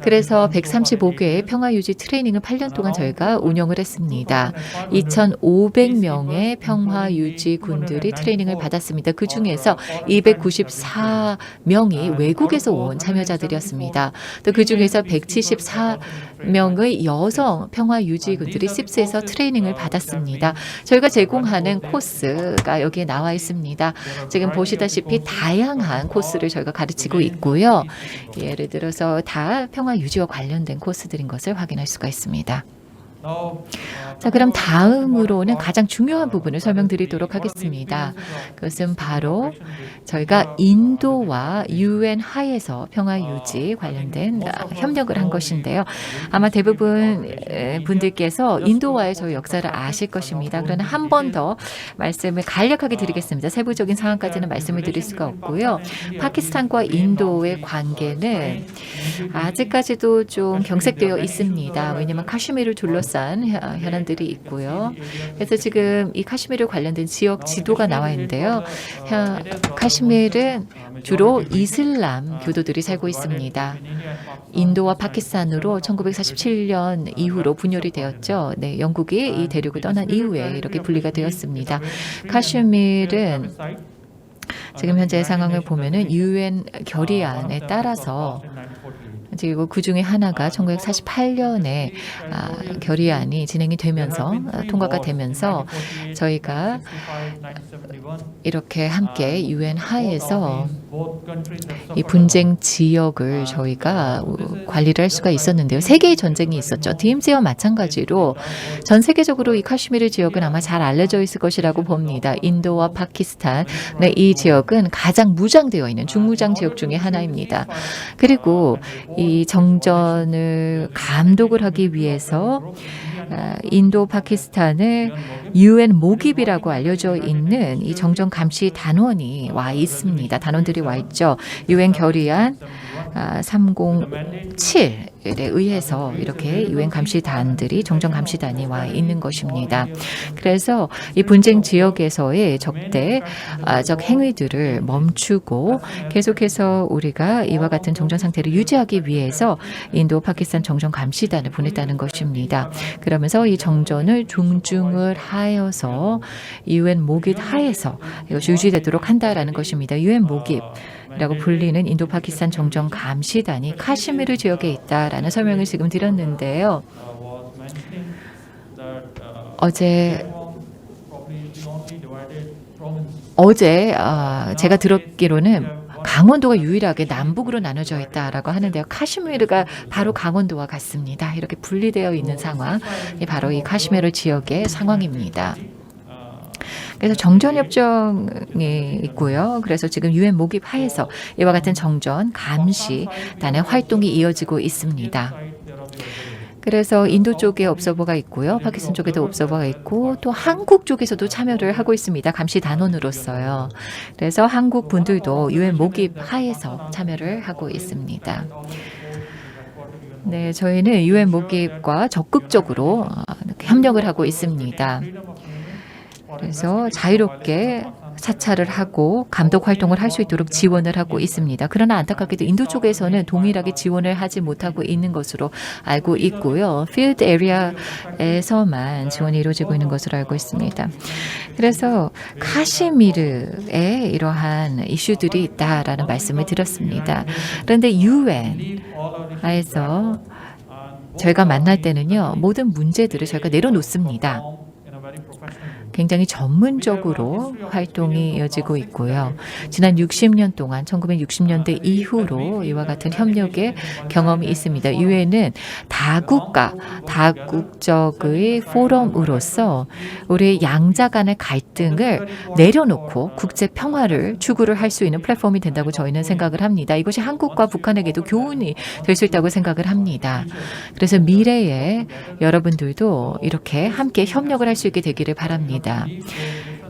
그래서 135개의 평화유지 트레이닝을 8년 동안 저희가 운영을 했습니다. 2,500명의 평화유지 군들이 트레이닝을 받았습니다. 그 중에서 294명이 외국에서 온 참여자들이었습니다. 또 그 중에서 174명의 여성 평화유지군들이 씹스에서 트레이닝을 받았습니다. 저희가 제공하는 코스가 여기에 나와 있습니다. 지금 보시다시피 다양한 코스를 저희가 가르치고 있고요. 예를 들어서 다 평화유지와 관련된 코스들인 것을 확인할 수가 있습니다. 자, 그럼 다음으로는 가장 중요한 부분을 설명드리도록 하겠습니다. 그것은 바로 저희가 인도와 UN 하에서 평화 유지 관련된 협력을 한 것인데요. 아마 대부분 분들께서 인도와의 저희 역사를 아실 것입니다. 그러나 한 번 더 말씀을 간략하게 드리겠습니다. 세부적인 상황까지는 말씀을 드릴 수가 없고요. 파키스탄과 인도의 관계는 아직까지도 좀 경색되어 있습니다. 왜냐하면 카슈미르를 둘러싼 현안들이 있고요. 그래서 지금 이 카슈미르 관련된 지역 지도가 나와 있는데요. 카슈미르는 주로 이슬람 교도들이 살고 있습니다. 인도와 파키스탄으로 1947년 이후로 분열이 되었죠. 네, 영국이 이 대륙을 떠난 이후에 이렇게 분리가 되었습니다. 카슈미르는 지금 현재의 상황을 보면은 UN 결의안에 따라서 그리고 그 중에 하나가 1948년에 결의안이 진행이 되면서 통과가 되면서 저희가 이렇게 함께 UN 하에서 이 분쟁 지역을 저희가 관리를 할 수가 있었는데요. 세 개의 전쟁이 있었죠. DMZ와 마찬가지로 전 세계적으로 이 카슈미르 지역은 아마 잘 알려져 있을 것이라고 봅니다. 인도와 파키스탄의 이 지역은 가장 무장되어 있는 중무장 지역 중에 하나입니다. 그리고 이 정전을 감독을 하기 위해서 인도 파키스탄의 UN 모깁이라고 알려져 있는 이 정전 감시 단원이 와 있습니다. 단원들이 와 있죠. UN 결의안 307에 의해서 이렇게 UN 감시단들이 정전 감시단이 와 있는 것입니다. 그래서 이 분쟁 지역에서의 적대적 행위들을 멈추고 계속해서 우리가 이와 같은 정전 상태를 유지하기 위해서 인도 파키스탄 정전 감시단을 보냈다는 것입니다. 그러면서 이 정전을 존중을 하여서 UN 모깁 하에서 이것이 유지되도록 한다라는 것입니다. UN 모깁이라고 불리는 인도 파키스탄 정전 감시단이 카슈미르 지역에 있다라는 설명을 지금 드렸는데요. 어제 제가 들었기로는 강원도가 유일하게 남북으로 나눠져 있다라고 하는데요. 카슈미르가 바로 강원도와 같습니다. 이렇게 분리되어 있는 상황이 바로 이 카슈미르 지역의 상황입니다. 그래서 정전협정이 있고요. 그래서 지금 UN 모깁 하에서 이와 같은 정전 감시단의 활동이 이어지고 있습니다. 그래서 인도 쪽에 옵서버가 있고요. 파키스탄 쪽에도 옵서버가 있고 또 한국 쪽에서도 참여를 하고 있습니다. 감시 단원으로서요. 그래서 한국 분들도 UN 모깁 하에서 참여를 하고 있습니다. 네, 저희는 UN 모깁과 적극적으로 협력을 하고 있습니다. 그래서 자유롭게 사찰을 하고 감독 활동을 할 수 있도록 지원을 하고 있습니다. 그러나 안타깝게도 인도 쪽에서는 동일하게 지원을 하지 못하고 있는 것으로 알고 있고요. 필드 에리아에서만 지원이 이루어지고 있는 것으로 알고 있습니다. 그래서 카슈미르에 이러한 이슈들이 있다라는 말씀을 드렸습니다. 그런데 UN에서 저희가 만날 때는요, 모든 문제들을 저희가 내려놓습니다. 굉장히 전문적으로 활동이 이어지고 있고요. 지난 60년 동안 1960년대 이후로 이와 같은 협력의 경험이 있습니다. 유엔은 다국적의 포럼으로서 우리 양자 간의 갈등을 내려놓고 국제 평화를 추구를 할 수 있는 플랫폼이 된다고 저희는 생각을 합니다. 이것이 한국과 북한에게도 교훈이 될 수 있다고 생각을 합니다. 그래서 미래에 여러분들도 이렇게 함께 협력을 할 수 있게 되기를 바랍니다.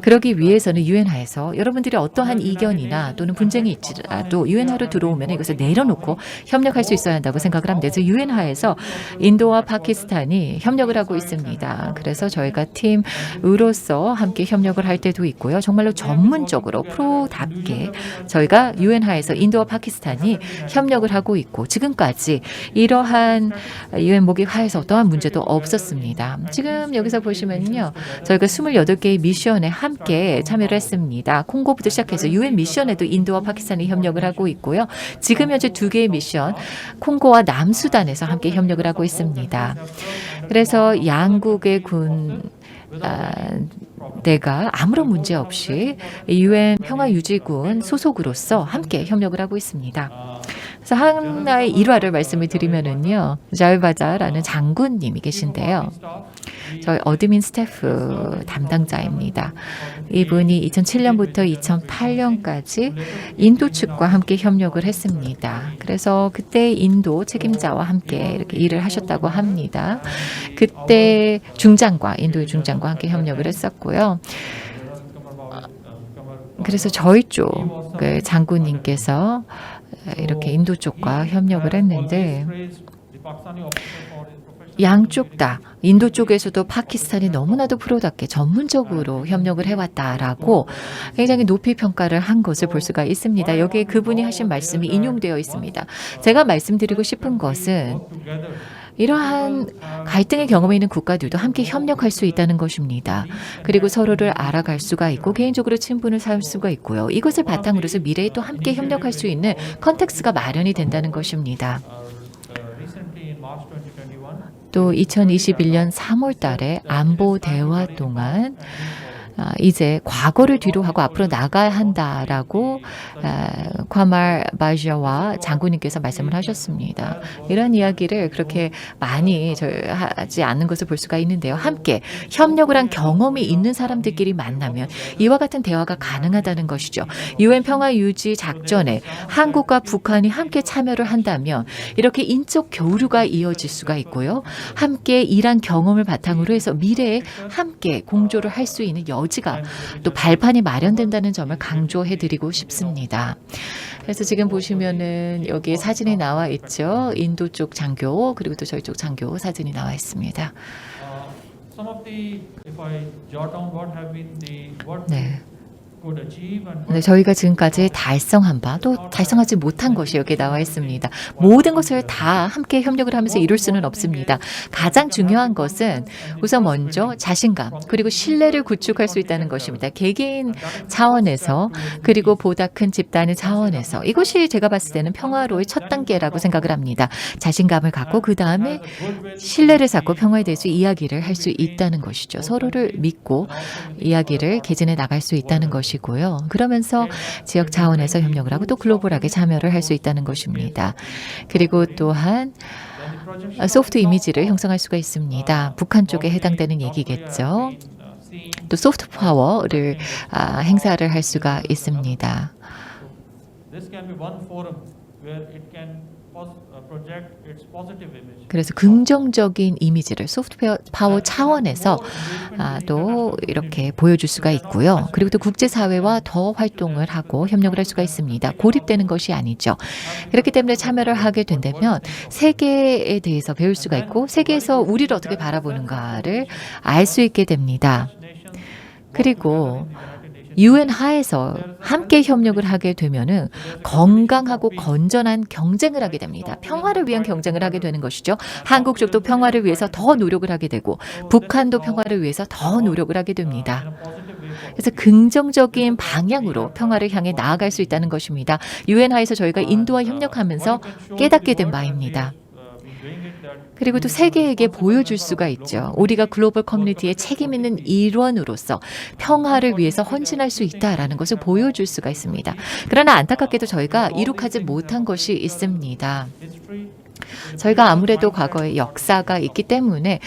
그러기 위해서는 유엔하에서 여러분들이 어떠한 이견이나 또는 분쟁이 있지라도 유엔하로 들어오면 이것을 내려놓고 협력할 수 있어야 한다고 생각을 합니다. 그래서 유엔하에서 인도와 파키스탄이 협력을 하고 있습니다. 그래서 저희가 팀으로서 함께 협력을 할 때도 있고요. 정말로 전문적으로 프로답게 저희가 유엔하에서 인도와 파키스탄이 협력을 하고 있고 지금까지 이러한 유엔 모기하에서 어떠한 문제도 없었습니다. 지금 여기서 보시면요. 저희가 28개의 미션에 함께 참여를 했습니다. 콩고부터 시작해서 유엔 미션에도 인도와 파키스탄이 협력을 하고 있고요. 지금 현재 2개의 미션 콩고와 남수단에서 함께 협력을 하고 있습니다. 그래서 양국의 내가 아무런 문제 없이 유엔 평화유지군 소속으로서 함께 협력을 하고 있습니다. 그래서 하나의 일화를 말씀을 드리면은요, 자유바자라는 장군님이 계신데요. 저희 어드민 스태프 담당자입니다. 이분이 2007년부터 2008년까지 인도 측과 함께 협력을 했습니다. 그래서 그때 인도 책임자와 함께 이렇게 일을 하셨다고 합니다. 그때 중장과 인도의 중장과 함께 협력을 했었고요. 그래서 저희 쪽 장군님께서 이렇게 인도 쪽과 협력을 했는데 양쪽 다 인도 쪽에서도 파키스탄이 너무나도 프로답게 전문적으로 협력을 해왔다라고 굉장히 높이 평가를 한 것을 볼 수가 있습니다. 여기에 그분이 하신 말씀이 인용되어 있습니다. 제가 말씀드리고 싶은 것은 이러한 갈등의 경험이 있는 국가들도 함께 협력할 수 있다는 것입니다. 그리고 서로를 알아갈 수가 있고 개인적으로 친분을 쌓을 수가 있고요. 이것을 바탕으로 해서 미래에 또 함께 협력할 수 있는 컨텍스트가 마련이 된다는 것입니다. 또 2021년 3월 달에 안보 대화 동안 이제 과거를 뒤로 하고 앞으로 나가야 한다라고 과말 바샤와 장군님께서 말씀을 하셨습니다. 이런 이야기를 그렇게 많이 하지 않는 것을 볼 수가 있는데요. 함께 협력을 한 경험이 있는 사람들끼리 만나면 이와 같은 대화가 가능하다는 것이죠. 유엔 평화유지 작전에 한국과 북한이 함께 참여를 한다면 이렇게 인적 교류가 이어질 수가 있고요. 함께 일한 경험을 바탕으로 해서 미래에 함께 공조를 할 수 있는 여지가 또 발판이 마련된다는 점을 강조해드리고 싶습니다. 그래서 지금 보시면은 여기 사진이 나와 있죠. 인도 쪽 장교 그리고 또 저희 쪽 장교 사진이 나와 있습니다. 네. 네, 저희가 지금까지 달성한 바 또 달성하지 못한 것이 여기에 나와 있습니다. 모든 것을 다 함께 협력을 하면서 이룰 수는 없습니다. 가장 중요한 것은 우선 먼저 자신감 그리고 신뢰를 구축할 수 있다는 것입니다. 개개인 차원에서 그리고 보다 큰 집단의 차원에서 이것이 제가 봤을 때는 평화로의 첫 단계라고 생각을 합니다. 자신감을 갖고 그 다음에 신뢰를 쌓고 평화에 대해서 이야기를 할 수 있다는 것이죠. 서로를 믿고 이야기를 개진해 나갈 수 있다는 것이 고요. 그러면서 지역 차원에서 협력을 하고 또 글로벌하게 참여를 할 수 있다는 것입니다. 그리고 또한 소프트 이미지를 형성할 수가 있습니다. 북한 쪽에 해당되는 얘기겠죠. 또 소프트 파워를 행사를 할 수가 있습니다. 그래서 긍정적인 이미지를 소프트 파워 차원에서 또 이렇게 보여줄 수가 있고요. 그리고 또 국제사회와 더 활동을 하고 협력을 할 수가 있습니다. 고립되는 것이 아니죠. 그렇기 때문에 참여를 하게 된다면 세계에 대해서 배울 수가 있고 세계에서 우리를 어떻게 바라보는가를 알 수 있게 됩니다. 그리고 유엔 하에서 함께 협력을 하게 되면은 건강하고 건전한 경쟁을 하게 됩니다. 평화를 위한 경쟁을 하게 되는 것이죠. 한국 쪽도 평화를 위해서 더 노력을 하게 되고 북한도 평화를 위해서 더 노력을 하게 됩니다. 그래서 긍정적인 방향으로 평화를 향해 나아갈 수 있다는 것입니다. 유엔 하에서 저희가 인도와 협력하면서 깨닫게 된 바입니다. 그리고 또 세계에게 보여줄 수가 있죠. 우리가 글로벌 커뮤니티의 책임 있는 일원으로서 평화를 위해서 헌신할 수 있다라는 것을 보여줄 수가 있습니다. 그러나 안타깝게도 저희가 이룩하지 못한 것이 있습니다. 저희가 아무래도 과거에 역사가 있기 때문에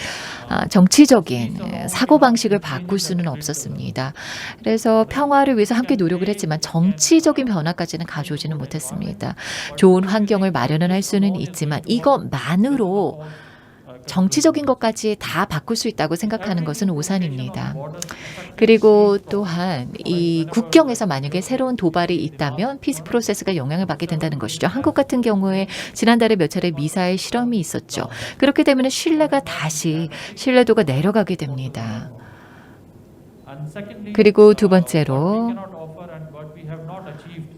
정치적인 사고방식을 바꿀 수는 없었습니다. 그래서 평화를 위해서 함께 노력을 했지만 정치적인 변화까지는 가져오지는 못했습니다. 좋은 환경을 마련을 할 수는 있지만 이것만으로 정치적인 것까지 다 바꿀 수 있다고 생각하는 것은 오산입니다. 그리고 또한 이 국경에서 만약에 새로운 도발이 있다면 피스 프로세스가 영향을 받게 된다는 것이죠. 한국 같은 경우에 지난달에 몇 차례 미사일 실험이 있었죠. 그렇게 되면 신뢰도가 내려가게 됩니다. 그리고 두 번째로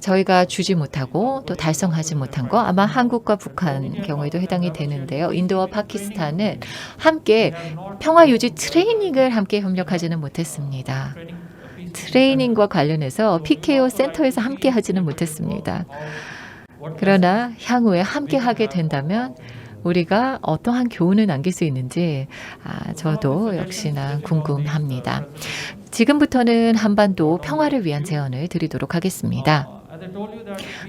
저희가 주지 못하고 또 달성하지 못한 거 아마 한국과 북한 경우에도 해당이 되는데요. 인도와 파키스탄은 함께 평화유지 트레이닝을 함께 협력하지는 못했습니다. 트레이닝과 관련해서 PKO 센터에서 함께 하지는 못했습니다. 그러나 향후에 함께 하게 된다면 우리가 어떠한 교훈을 남길 수 있는지 저도 역시나 궁금합니다. 지금부터는 한반도 평화를 위한 제언을 드리도록 하겠습니다.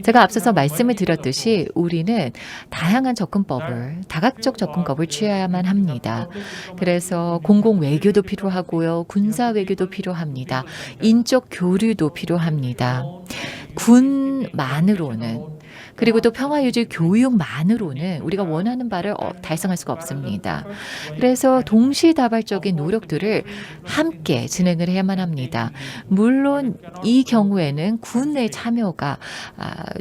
제가 앞서서 말씀을 드렸듯이 우리는 다양한 다각적 접근법을 취해야만 합니다. 그래서 공공 외교도 필요하고요. 군사 외교도 필요합니다. 인적 교류도 필요합니다. 군만으로는 그리고 또 평화유지 교육만으로는 우리가 원하는 바를 달성할 수가 없습니다. 그래서 동시다발적인 노력들을 함께 진행을 해야만 합니다. 물론 이 경우에는 군의 참여가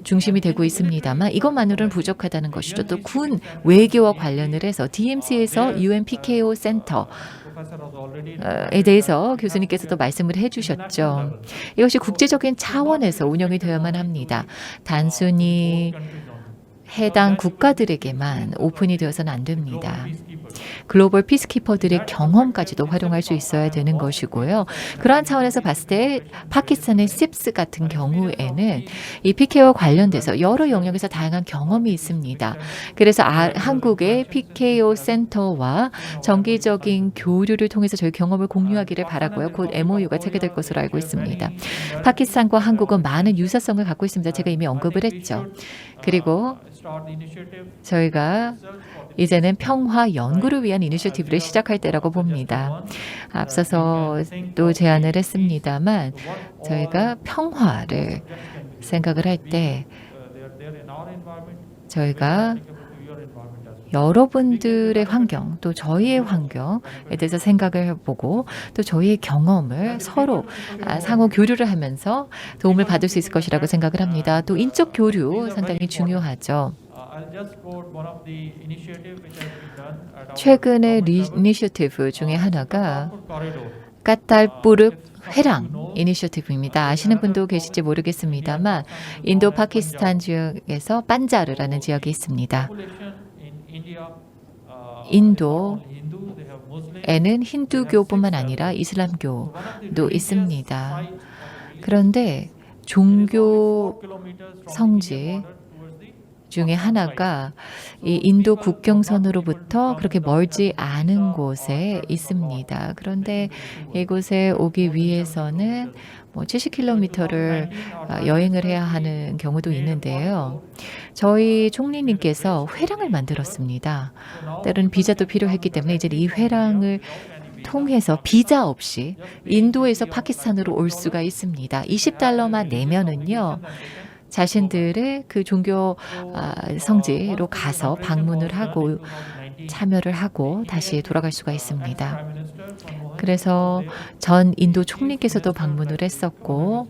중심이 되고 있습니다만 이것만으로는 부족하다는 것이죠. 또 군 외교와 관련을 해서 DMC에서 UN PKO 센터 에 대해서 교수님께서도 말씀을 해주셨죠. 이것이 국제적인 차원에서 운영이 되어야만 합니다. 단순히 해당 국가들에게만 오픈이 되어서는 안 됩니다. 글로벌 피스키퍼들의 경험까지도 활용할 수 있어야 되는 것이고요. 그러한 차원에서 봤을 때 파키스탄의 CIPS 같은 경우에는 이 PKO와 관련돼서 여러 영역에서 다양한 경험이 있습니다. 그래서 한국의 PKO 센터와 정기적인 교류를 통해서 저희 경험을 공유하기를 바라고요. 곧 MOU가 체결될 것으로 알고 있습니다. 파키스탄과 한국은 많은 유사성을 갖고 있습니다. 제가 이미 언급을 했죠. 그리고 저희가 이제는 평화 연구를 위한 이니셔티브를 시작할 때라고 봅니다. 앞서서 또 제안을 했습니다만 저희가 평화를 생각을 할 때 저희가 여러분들의 환경 또 저희의 환경에 대해서 생각을 해보고 또 저희의 경험을 서로 상호 교류를 하면서 도움을 받을 수 있을 것이라고 생각을 합니다. 또 인적 교류 상당히 중요하죠. 최근의 이니셔티브 중에 하나가 까탈푸르 회랑 이니셔티브입니다. 아시는 분도 계실지 모르겠습니다만 인도 파키스탄 지역에서 판자르라는 지역이 있습니다. 인도에는 힌두교뿐만 아니라 이슬람교도 있습니다. 그런데 종교 성지 중에 하나가 이 인도 국경선으로부터 그렇게 멀지 않은 곳에 있습니다. 그런데 이곳에 오기 위해서는 70km를 여행을 해야 하는 경우도 있는데요. 저희 총리님께서 회랑을 만들었습니다. 때로는 비자도 필요했기 때문에 이제 이 회랑을 통해서 비자 없이 인도에서 파키스탄으로 올 수가 있습니다. $20만 내면은요. 자신들의 그 종교 성지로 가서 방문을 하고 참여를 하고 다시 돌아갈 수가 있습니다. 그래서 전 인도 총리께서도 방문을 했었고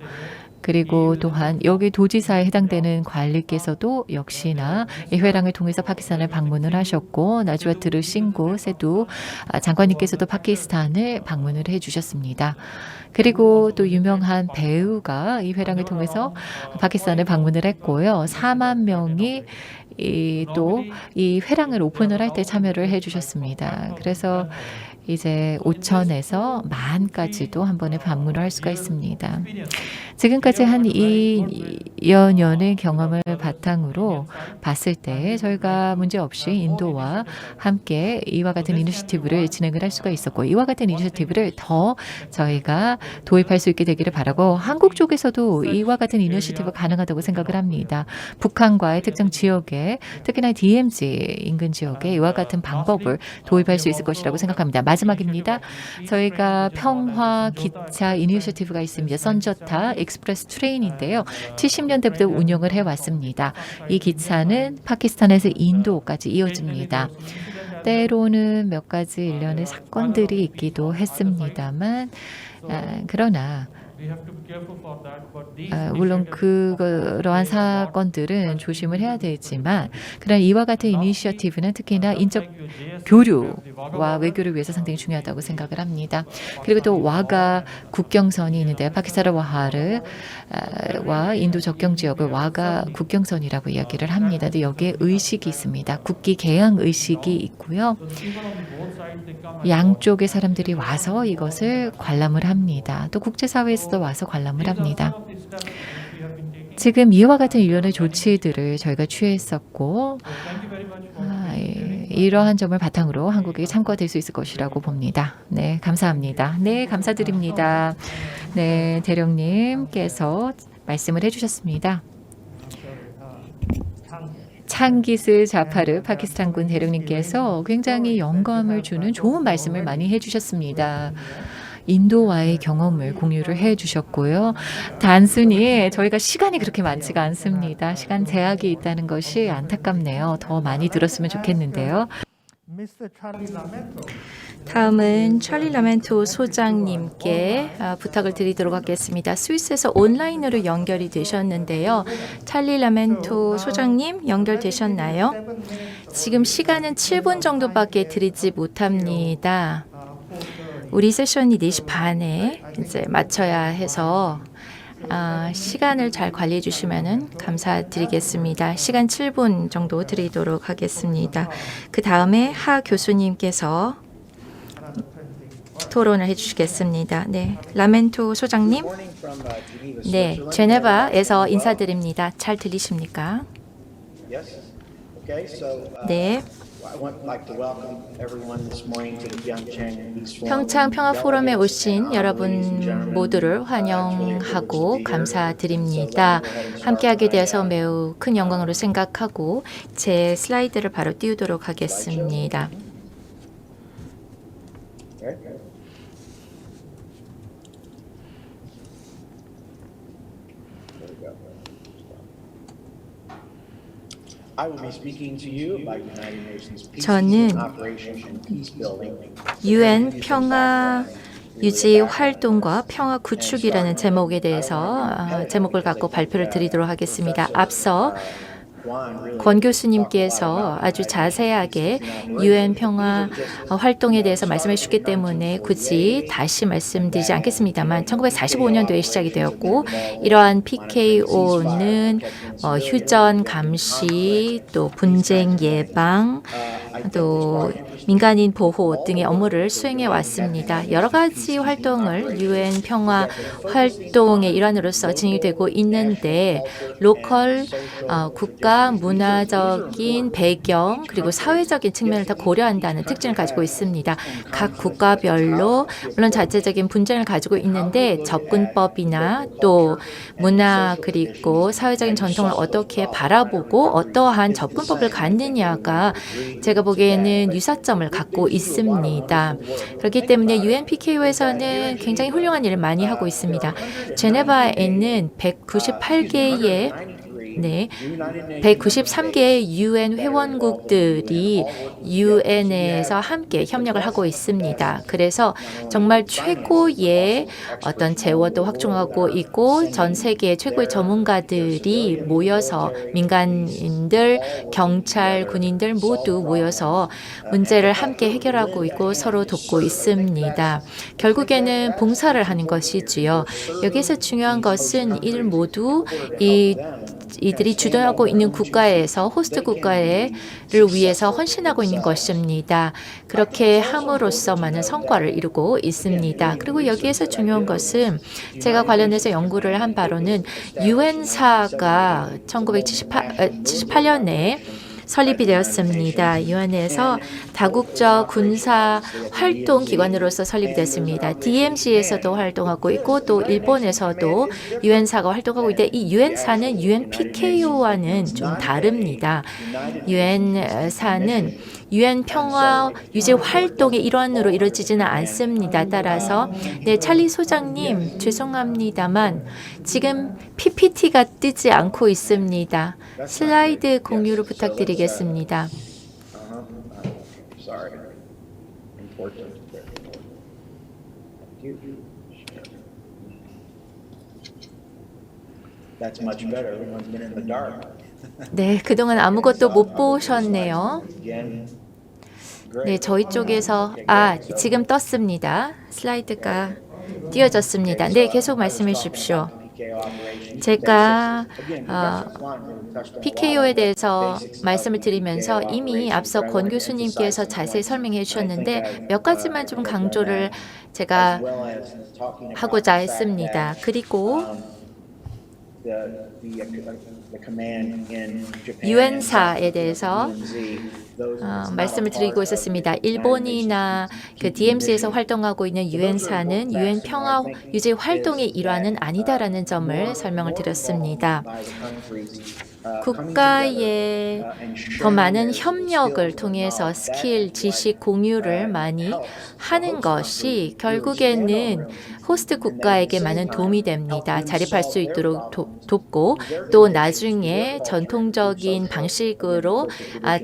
그리고 또한 여기 도지사에 해당되는 관리께서도 역시나 이 회랑을 통해서 파키스탄을 방문을 하셨고 나주아트르 싱구 세두 장관님께서도 파키스탄을 방문을 해주셨습니다. 그리고 또 유명한 배우가 이 회랑을 통해서 파키스탄을 방문을 했고요. 4만 명이 또 이 회랑을 오픈을 할 때 참여를 해주셨습니다. 그래서 이제 5천에서 10,000까지도 한 번에 방문을 할 수가 있습니다. 지금까지 한 2여 년의 경험을 바탕으로 봤을 때 저희가 문제없이 인도와 함께 이와 같은 이니셔티브를 진행을 할 수가 있었고 이와 같은 이니셔티브를 더 저희가 도입할 수 있게 되기를 바라고 한국 쪽에서도 이와 같은 이니셔티브 가능하다고 생각을 합니다. 북한과의 특정 지역에 특히나 DMZ 인근 지역에 이와 같은 방법을 도입할 수 있을 것이라고 생각합니다. 마지막입니다. 저희가 평화 기차 이니셔티브가 있습니다. 선저타 익스프레스 트레인인데요. 70년대부터 운영을 해왔습니다. 이 기차는 파키스탄에서 인도까지 이어집니다. 때로는 몇 가지 일련의 사건들이 있기도 했습니다만 그러나 물론 그러한 사건들은 조심을 해야 되지만 그러나 이와 같은 이니셔티브는 특히나 인적 교류와 외교를 위해서 상당히 중요하다고 생각을 합니다. 그리고 또 와가 국경선이 있는데 파키스탄 와하르와 인도 접경 지역을 와가 국경선이라고 이야기를 합니다. 근데 여기에 의식이 있습니다. 국기 개항 의식이 있고요. 양쪽의 사람들이 와서 이것을 관람을 합니다. 또 국제사회에서도 와서 관람을 합니다. 지금 이와 같은 일련의 조치들을 저희가 취했었고 이러한 점을 바탕으로 한국이 참고가 될 수 있을 것이라고 봅니다. 네, 감사합니다. 네, 감사드립니다. 네, 대령님께서 말씀을 해주셨습니다. 창기스 자파르 파키스탄군 대령님께서 굉장히 영감을 주는 좋은 말씀을 많이 해주셨습니다. 인도와의 경험을 공유를 해주셨고요. 단순히 저희가 시간이 그렇게 많지가 않습니다. 시간 제약이 있다는 것이 안타깝네요. 더 많이 들었으면 좋겠는데요. 다음은 찰리 라멘토 소장님께 부탁을 드리도록 하겠습니다. 스위스에서 온라인으로 연결이 되셨는데요. 찰리 라멘토 소장님 연결되셨나요? 지금 시간은 7분 정도밖에 드리지 못합니다. 우리 세션이 4시 반에 이제 마쳐야 해서 시간을 잘 관리해 주시면 감사드리겠습니다. 시간 7분 정도 드리도록 하겠습니다. 그 다음에 하 교수님께서 토론을 해주시겠습니다. 네, 라멘토 소장님. 네, 제네바에서 인사드립니다. 잘 들리십니까? 네. 평창 평화 포럼에 오신 여러분 모두를 환영하고 감사드립니다. 함께하게 되어서 매우 큰 영광으로 생각하고 제 슬라이드를 바로 띄우도록 하겠습니다. 저는 UN 평화 유지 활동과 평화 구축이라는 제목에 대해서 제목을 갖고 발표를 드리도록 하겠습니다. 앞서 권 교수님께서 아주 자세하게 UN 평화 활동에 대해서 말씀해 주셨기 때문에 굳이 다시 말씀드리지 않겠습니다만 1945년도에 시작이 되었고 이러한 PKO는 휴전 감시, 또 분쟁 예방, 또 민간인 보호 등의 업무를 수행해 왔습니다. 여러 가지 활동을 UN 평화 활동의 일환으로서 진행되고 있는데 로컬 국가 문화적인 배경 그리고 사회적인 측면을 다 고려한다는 특징을 가지고 있습니다. 각 국가별로 물론 자체적인 분쟁을 가지고 있는데 접근법이나 또 문화 그리고 사회적인 전통을 어떻게 바라보고 어떠한 접근법을 갖느냐가 제가 보기에는 유사점을 갖고 있습니다. 그렇기 때문에 UNPKO에서는 굉장히 훌륭한 일을 많이 하고 있습니다. 제네바에는 198개의 193개의 UN 회원국들이 UN에서 함께 협력을 하고 있습니다. 그래서 정말 최고의 어떤 제워도 확충하고 있고 전 세계 최고의 전문가들이 모여서 민간인들, 경찰, 군인들 모두 모여서 문제를 함께 해결하고 있고 서로 돕고 있습니다. 결국에는 봉사를 하는 것이지요. 여기서 중요한 것은 이들 모두 이들이 주도하고 있는 국가에서 호스트 국가를 위해서 헌신하고 있는 것입니다. 그렇게 함으로써 많은 성과를 이루고 있습니다. 그리고 여기에서 중요한 것은 제가 관련해서 연구를 한 바로는 유엔사가 1978년에 설립이 되었습니다. 유엔에서 다국적 군사 활동 기관으로서 설립이 됐습니다. DMZ에서도 활동하고 있고 또 일본에서도 유엔사가 활동하고 있는데 이 유엔사는 UNPKO와는 좀 다릅니다. 유엔사는 UN 평화 유지 활동의 일환으로 이루어지지는 않습니다. 따라서 찰리 소장님 죄송합니다만 지금 PPT가 뜨지 않고 있습니다. 슬라이드 공유를 부탁드리겠습니다. Sorry. Important. Thank you. Share. That's much better. Everyone's been in the dark. 네, 그동안 아무것도 못 보셨네요. Again. 네, 저희 쪽에서 지금 떴습니다. 슬라이드가 띄어졌습니다. 네, 계속 말씀해 주십시오. 제가 PKO에 대해서 말씀을 드리면서 이미 앞서 권 교수님께서 자세히 설명해 주셨는데 몇 가지만 좀 강조를 제가 하고자 했습니다. 그리고 유엔사에 대해서 말씀을 드리고 있었습니다. 일본이나 그 DMZ에서 활동하고 있는 유엔사는 유엔 평화 유지 활동의 일환은 아니다라는 점을 설명을 드렸습니다. 국가의 더 많은 협력을 통해서 스킬, 지식 공유를 많이 하는 것이 결국에는 호스트 국가에게 많은 도움이 됩니다. 자립할 수 있도록 돕고 또 나중에 전통적인 방식으로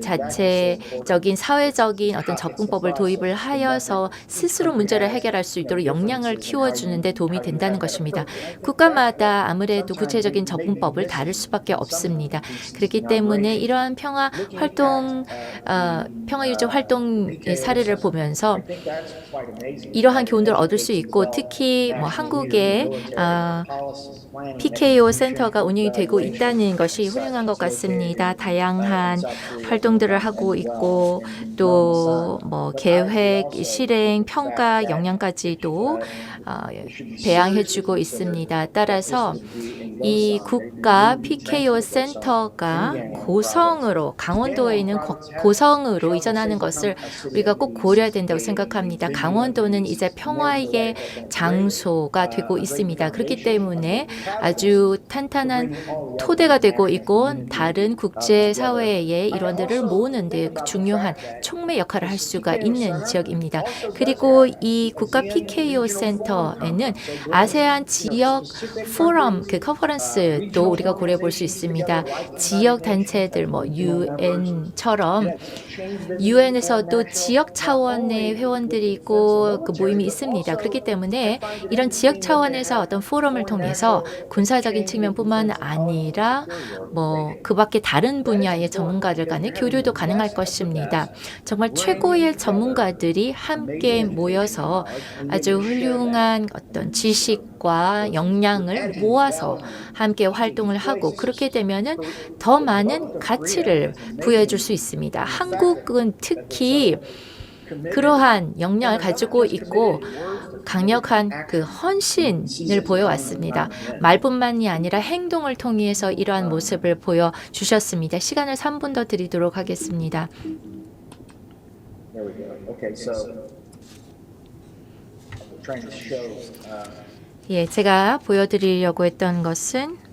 자체적인 사회적인 어떤 접근법을 도입을 하여서 스스로 문제를 해결할 수 있도록 역량을 키워주는 데 도움이 된다는 것입니다. 국가마다 아무래도 구체적인 접근법을 다를 수밖에 없습니다. 그렇기 때문에 이러한 평화 유지 활동의 사례를 보면서 이러한 교훈들을 얻을 수 있고 특히 한국의 PKO 센터가 운영이 되고 있다는 것이 훌륭한 것 같습니다. 다양한 활동들을 하고 있고 또 계획, 실행, 평가, 역량까지도 배양해주고 있습니다. 따라서 이 국가 PKO 센터가 고성으로 강원도에 있는 고성으로 이전하는 것을 우리가 꼭 고려해야 된다고 생각합니다. 강원도는 이제 평화의 장소가 되고 있습니다. 그렇기 때문에 아주 탄탄한 토대가 되고 있고 다른 국제사회의 일원들을 모으는 데 중요한 촉매 역할을 할 수가 있는 지역입니다. 그리고 이 국가 PKO 센터에는 아세안 지역 포럼, 컨퍼런스도 우리가 고려해 볼 수 있습니다. 지역 단체들, UN처럼 UN에서도 지역 차원의 회원들이 있고 그 모임이 있습니다. 그렇기 때문에 이런 지역 차원에서 어떤 포럼을 통해서 군사적인 측면뿐만 아니라 그 밖에 다른 분야의 전문가들 간의 교류도 가능할 것입니다. 정말 최고의 전문가들이 함께 모여서 아주 훌륭한 어떤 지식과 역량을 모아서 함께 활동을 하고 그렇게 되면은 더 많은 가치를 부여해 줄 수 있습니다. 한국은 특히 그러한 역량을 가지고 있고 강력한 그 헌신을 보여왔습니다. 말뿐만이 아니라 행동을 통해서 이러한 모습을 보여주셨습니다. 시간을 3분 더 드리도록 하겠습니다. 예, 제가 보여드리려고 했던 것은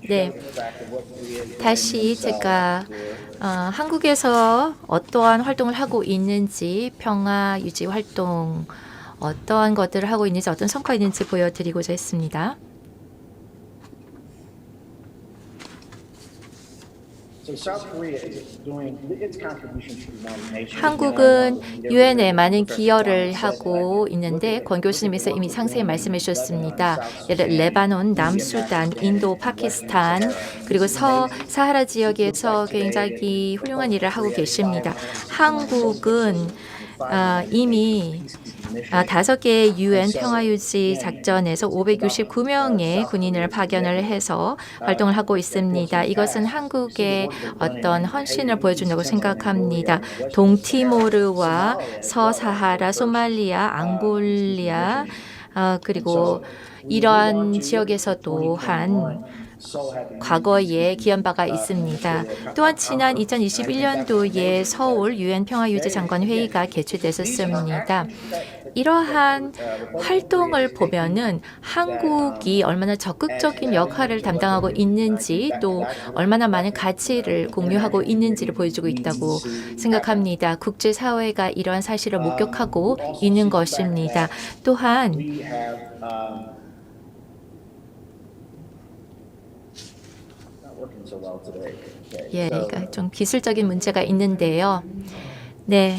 네, 다시 제가 한국에서 어떠한 활동을 하고 있는지 평화 유지 활동 어떠한 것들을 하고 있는지 어떤 성과가 있는지 보여드리고자 했습니다. 한국은 유엔에 많은 기여를 하고 있는데 권 교수님께서 이미 상세히 말씀해 주셨습니다. 레바논, 남수단, 인도, 파키스탄 그리고 서사하라 지역에서 굉장히 훌륭한 일을 하고 계십니다. 한국은 이미 5개의 유엔 평화유지 작전에서 569명의 군인을 파견을 해서 활동을 하고 있습니다. 이것은 한국의 어떤 헌신을 보여준다고 생각합니다. 동티모르와 서사하라, 소말리아, 앙골리아 그리고 이러한 지역에서 또한 과거에 기여한 바가 있습니다. 또한 지난 2021년도에 서울 유엔 평화유지 장관 회의가 개최됐었습니다. 이러한 활동을 보면은 한국이 얼마나 적극적인 역할을 담당하고 있는지 또 얼마나 많은 가치를 공유하고 있는지를 보여주고 있다고 생각합니다. 국제사회가 이러한 사실을 목격하고 있는 것입니다. 또한 We have not working so well today. Okay, 예, so 그러니까 좀 기술적인 문제가 있는데요. 네.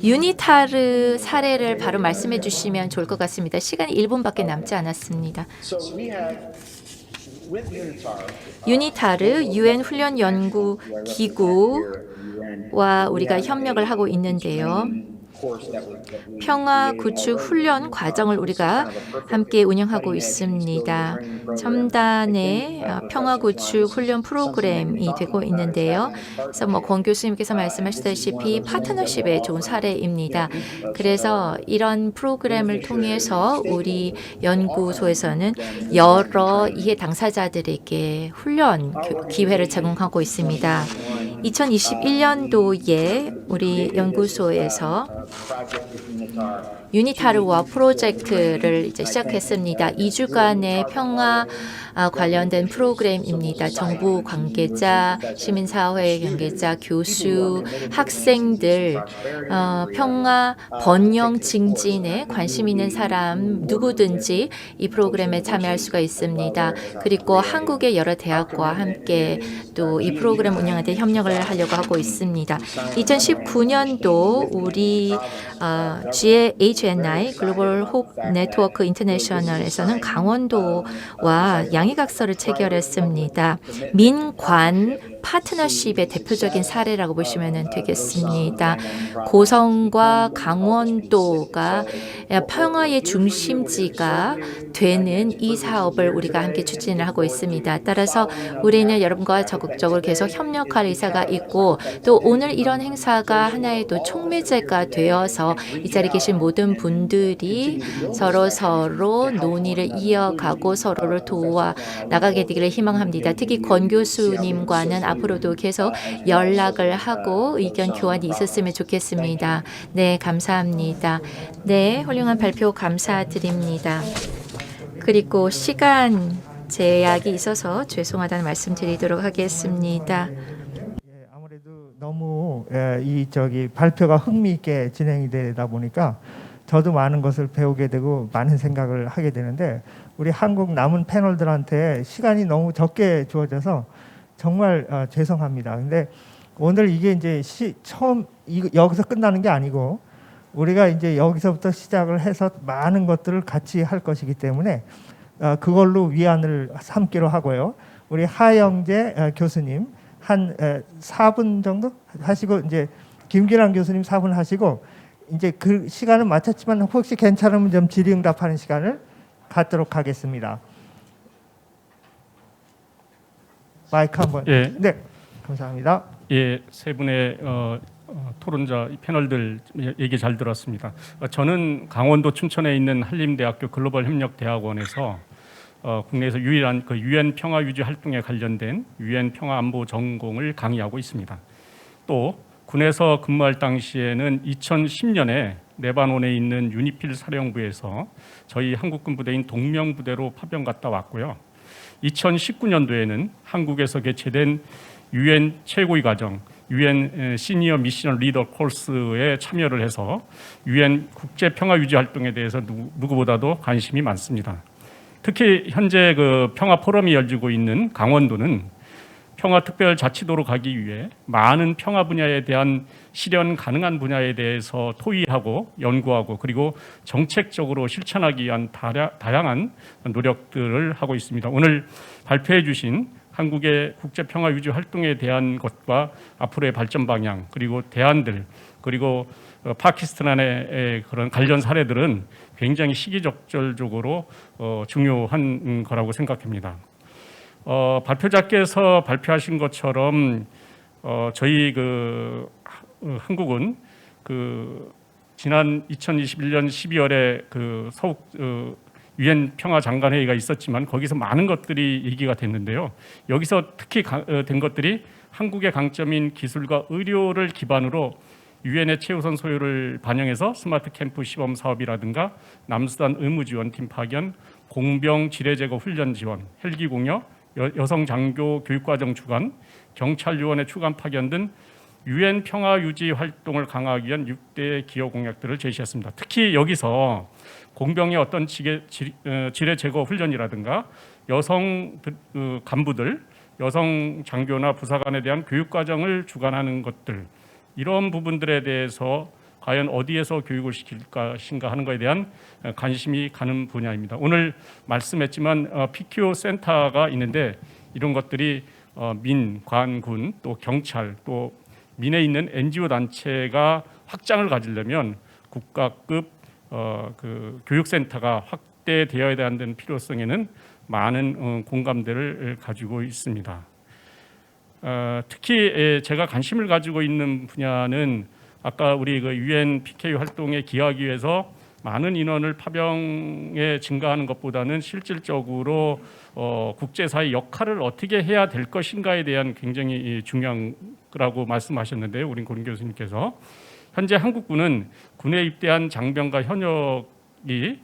유니타르 사례를 바로 말씀해 주시면 좋을 것 같습니다. 시간이 1분밖에 남지 않았습니다. so we have with 유니타르 유엔 훈련 연구 기구와 UN, 우리가 협력을 하고 있는데요. 평화 구축 훈련 과정을 우리가 함께 운영하고 있습니다. 첨단의 평화 구축 훈련 프로그램이 되고 있는데요. 그래서 권 교수님께서 말씀하셨다시피 파트너십의 좋은 사례입니다. 그래서 이런 프로그램을 통해서 우리 연구소에서는 여러 이해 당사자들에게 훈련 기회를 제공하고 있습니다. 2021년도에 우리 연구소에서 유니타르와 프로젝트를 이제 시작했습니다. 2주간의 평화 관련된 프로그램입니다. 정부 관계자, 시민사회 관계자, 교수, 학생들, 평화 번영 증진에 관심 있는 사람 누구든지 이 프로그램에 참여할 수가 있습니다. 그리고 한국의 여러 대학과 함께 또 이 프로그램 운영하는 데 협력을 하려고 하고 있습니다. 2019년도 우리 GHNI 글로벌 홉 네트워크 인터내셔널에서는 강원도와 양해각서를 체결했습니다. 민관 파트너십의 대표적인 사례라고 보시면 되겠습니다. 고성과 강원도가 평화의 중심지가 되는 이 사업을 우리가 함께 추진을 하고 있습니다. 따라서 우리는 여러분과 적극적으로 계속 협력할 의사가 있고 또 오늘 이런 행사가 하나의 또 촉매제가 되어서 이 자리에 계신 모든 분들이 서로 논의를 이어가고 서로를 도와 나가게 되기를 희망합니다. 특히 권 교수님과는 앞으로도 계속 연락을 하고 의견 교환이 있었으면 좋겠습니다. 네, 감사합니다. 네, 훌륭한 발표 감사드립니다. 그리고 시간 제약이 있어서 죄송하다는 말씀 드리도록 하겠습니다. 아무래도 너무 발표가 흥미있게 진행이 되다 보니까 저도 많은 것을 배우게 되고 많은 생각을 하게 되는데 우리 한국 남은 패널들한테 시간이 너무 적게 주어져서 정말 죄송합니다. 근데 오늘 이게 이제 여기서 끝나는 게 아니고 우리가 이제 여기서부터 시작을 해서 많은 것들을 같이 할 것이기 때문에 그걸로 위안을 삼기로 하고요. 우리 하영재 교수님 한 4분 정도 하시고 이제 김기란 교수님 4분 하시고 이제 그 시간은 마쳤지만 혹시 괜찮으면 좀 질의응답하는 시간을 갖도록 하겠습니다. 마이크 한번. 예. 네, 감사합니다. 예, 세 분의 토론자 패널들 얘기 잘 들었습니다. 저는 강원도 춘천에 있는 한림대학교 글로벌협력대학원에서 국내에서 유일한 그 유엔 평화 유지 활동에 관련된 유엔 평화 안보 전공을 강의하고 있습니다. 또 군에서 근무할 당시에는 2010년에 레바논에 있는 유니필 사령부에서 저희 한국군 부대인 동명부대로 파병 갔다 왔고요. 2019년도에는 한국에서 개최된 유엔 최고위 과정 유엔 시니어 미션 리더 코스에 참여를 해서 유엔 국제 평화 유지 활동에 대해서 누구보다도 관심이 많습니다. 특히 현재 그 평화 포럼이 열리고 있는 강원도는 평화 특별자치도로 가기 위해 많은 평화 분야에 대한 실현 가능한 분야에 대해서 토의하고 연구하고 그리고 정책적으로 실천하기 위한 다양한 노력들을 하고 있습니다. 오늘 발표해 주신 한국의 국제평화 유지 활동에 대한 것과 앞으로의 발전 방향 그리고 대안들 그리고 파키스탄의 그런 관련 사례들은 굉장히 시기적절적으로 중요한 거라고 생각합니다. 발표자께서 발표하신 것처럼 저희 한국은 지난 2021년 12월에 서욱 유엔 평화 장관 회의가 있었지만 거기서 많은 것들이 얘기가 됐는데요. 여기서 특히 된 것들이 한국의 강점인 기술과 의료를 기반으로 유엔의 최우선 소요를 반영해서 스마트 캠프 시범 사업이라든가 남수단 의무 지원팀 파견, 공병 지뢰 제거 훈련 지원, 헬기 공여, 여성 장교 교육과정 주관, 경찰 요원의 추간 파견 등 유엔 평화 유지 활동을 강화하기 위한 6대 기여 공약들을 제시했습니다. 특히 여기서 공병의 어떤 지뢰 제거 훈련이라든가 여성 간부들, 여성 장교나 부사관에 대한 교육 과정을 주관하는 것들, 이런 부분들에 대해서 과연 어디에서 교육을 시킬 것인가 하는 것에 대한 관심이 가는 분야입니다. 오늘 말씀했지만 PKO 센터가 있는데 이런 것들이 민, 관, 군, 또 경찰, 또 민에 있는 NGO 단체가 확장을 가지려면 국가급 그 교육센터가 확대되어야 한다는 필요성에는 많은 공감대를 가지고 있습니다. 특히 제가 관심을 가지고 있는 분야는 아까 우리 그 UN PKU 활동에 기여하기 위해서 많은 인원을 파병에 증가하는 것보다는 실질적으로 국제사회 역할을 어떻게 해야 될 것인가에 대한 굉장히 중요한 거라고 말씀하셨는데요. 우리 권 교수님께서 현재 한국군은 군에 입대한 장병과 현역이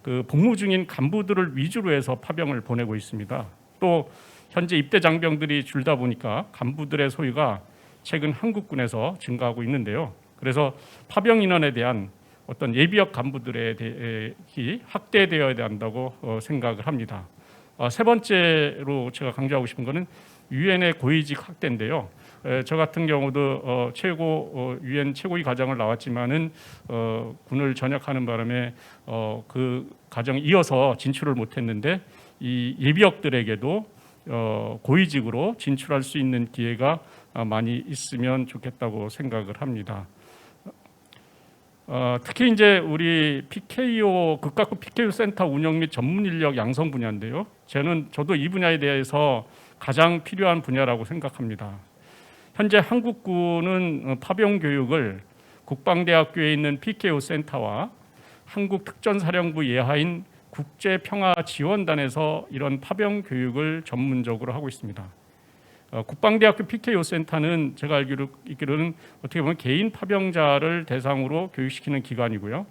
그 복무 중인 간부들을 위주로 해서 파병을 보내고 있습니다. 또 현재 입대 장병들이 줄다 보니까 간부들의 소유가 최근 한국군에서 증가하고 있는데요. 그래서 파병 인원에 대한 어떤 예비역 간부들에 대해 확대되어야 한다고 생각을 합니다. 세 번째로 제가 강조하고 싶은 것은 유엔의 고위직 확대인데요. 저 같은 경우도 유엔 최고위 과정을 나왔지만은 군을 전역하는 바람에 그 과정에 이어서 진출을 못했는데 이 예비역들에게도 고위직으로 진출할 수 있는 기회가 많이 있으면 좋겠다고 생각을 합니다. 특히 이제 우리 PKO 국가급 PKO 센터 운영 및 전문 인력 양성 분야인데요. 저도 이 분야에 대해서 가장 필요한 분야라고 생각합니다. 현재 한국군은 파병 교육을 국방대학교에 있는 PKO 센터와 한국특전사령부 예하인 국제평화지원단에서 이런 파병 교육을 전문적으로 하고 있습니다. 국방대학교 PKO 센터는 제가 알기로는 어떻게 보면 개인 파병자를 대상으로 교육시키는 기관이고요.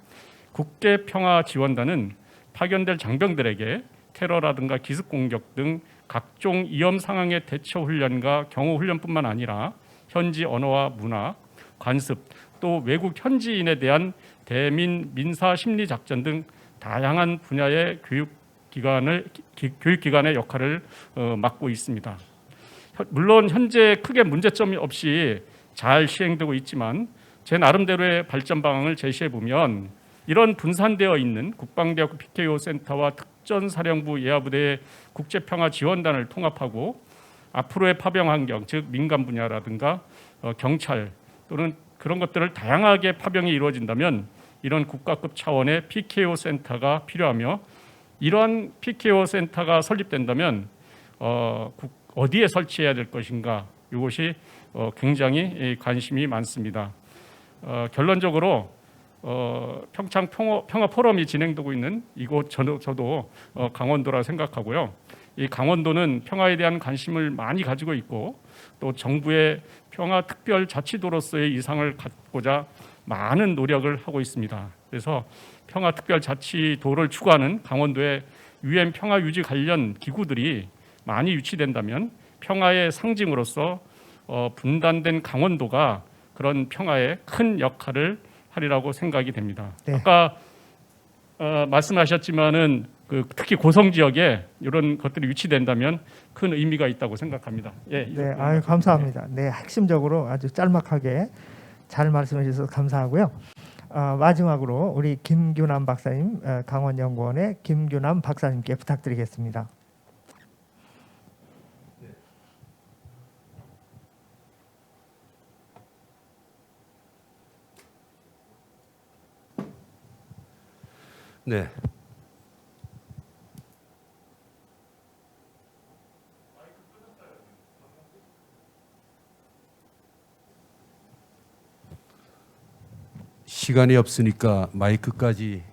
국제평화지원단은 파견될 장병들에게 테러라든가 기습 공격 등 각종 위험 상황의 대처 훈련과 경호 훈련뿐만 아니라 현지 언어와 문화, 관습, 또 외국 현지인에 대한 대민 민사 심리 작전 등 다양한 분야의 교육기관의 역할을 맡고 있습니다. 물론 현재 크게 문제점이 없이 잘 시행되고 있지만 제 나름대로의 발전 방향을 제시해 보면 이런 분산되어 있는 국방대학교 PKO 센터와 특전사령부 예하부대의 국제평화지원단을 통합하고 앞으로의 파병 환경, 즉 민간 분야라든가 경찰 또는 그런 것들을 다양하게 파병이 이루어진다면 이런 국가급 차원의 PKO 센터가 필요하며 이러한 PKO 센터가 설립된다면 어디에 설치해야 될 것인가, 이것이 굉장히 관심이 많습니다. 결론적으로 평창 평화 포럼이 진행되고 있는 이곳 저도 강원도라 생각하고요. 이 강원도는 평화에 대한 관심을 많이 가지고 있고 또 정부의 평화 특별 자치도로서의 이상을 갖고자 많은 노력을 하고 있습니다. 그래서 평화 특별 자치도를 추구하는 강원도의 UN 평화 유지 관련 기구들이 많이 유치된다면 평화의 상징으로서 분단된 강원도가 그런 평화에 큰 역할을 하리라고 생각이 됩니다. 네. 아까 말씀하셨지만은 특히 고성 지역에 이런 것들이 유치된다면 큰 의미가 있다고 생각합니다. 예, 네, 아유, 감사합니다. 네, 핵심적으로 아주 짤막하게 잘 말씀해 주셔서 감사하고요. 마지막으로 우리 김규남 박사님, 강원연구원의 김규남 박사님께 부탁드리겠습니다. 네. 시간이 없으니까 마이크까지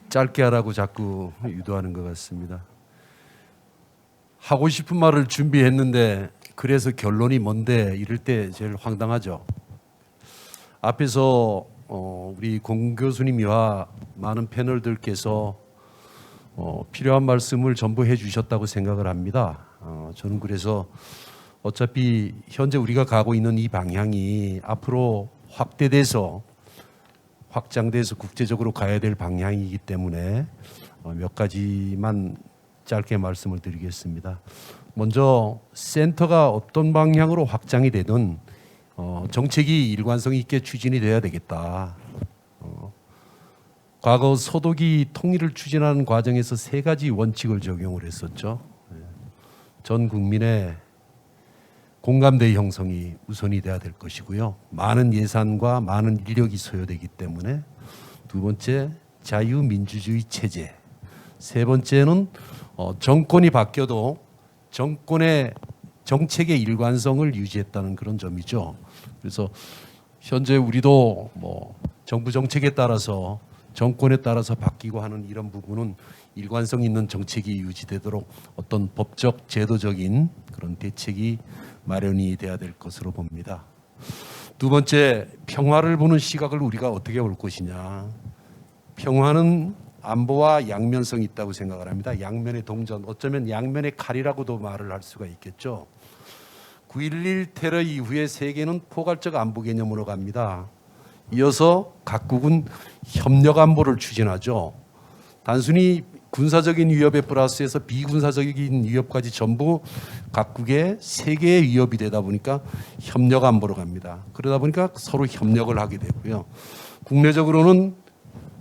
짧게 하라고 자꾸 유도하는 것 같습니다. 하고 싶은 말을 준비했는데 그래서 결론이 뭔데 이럴 때 제일 황당하죠. 앞에서 우리 공 교수님이와 많은 패널들께서 필요한 말씀을 전부 해주셨다고 생각을 합니다. 저는 그래서 어차피 현재 우리가 가고 있는 이 방향이 앞으로 확장돼서 국제적으로 가야 될 방향이기 때문에 몇 가지만 짧게 말씀을 드리겠습니다. 먼저 센터가 어떤 방향으로 확장이 되든 정책이 일관성 있게 추진이 돼야 되겠다. 과거 소독이 통일을 추진하는 과정에서 3가지 원칙을 적용을 했었죠. 전 국민의 공감대 형성이 우선이 돼야 될 것이고요. 많은 예산과 많은 인력이 소요되기 때문에. 두 번째, 자유민주주의 체제. 세 번째는 정권이 바뀌어도 정권의 정책의 일관성을 유지했다는 그런 점이죠. 그래서 현재 우리도 정부 정책에 따라서 정권에 따라서 바뀌고 하는 이런 부분은 일관성 있는 정책이 유지되도록 어떤 법적 제도적인 그런 대책이 마련이 돼야 될 것으로 봅니다. 두 번째, 평화를 보는 시각을 우리가 어떻게 볼 것이냐. 평화는 안보와 양면성이 있다고 생각을 합니다. 양면의 동전, 어쩌면 양면의 칼이라고도 말을 할 수가 있겠죠. 9.11 테러 이후에 세계는 포괄적 안보 개념으로 갑니다. 이어서 각국은 협력 안보를 추진하죠. 단순히 군사적인 위협에 플러스해서 비군사적인 위협까지 전부 각국의 세계의 위협이 되다 보니까 협력 안보로 갑니다. 그러다 보니까 서로 협력을 하게 되고요. 국내적으로는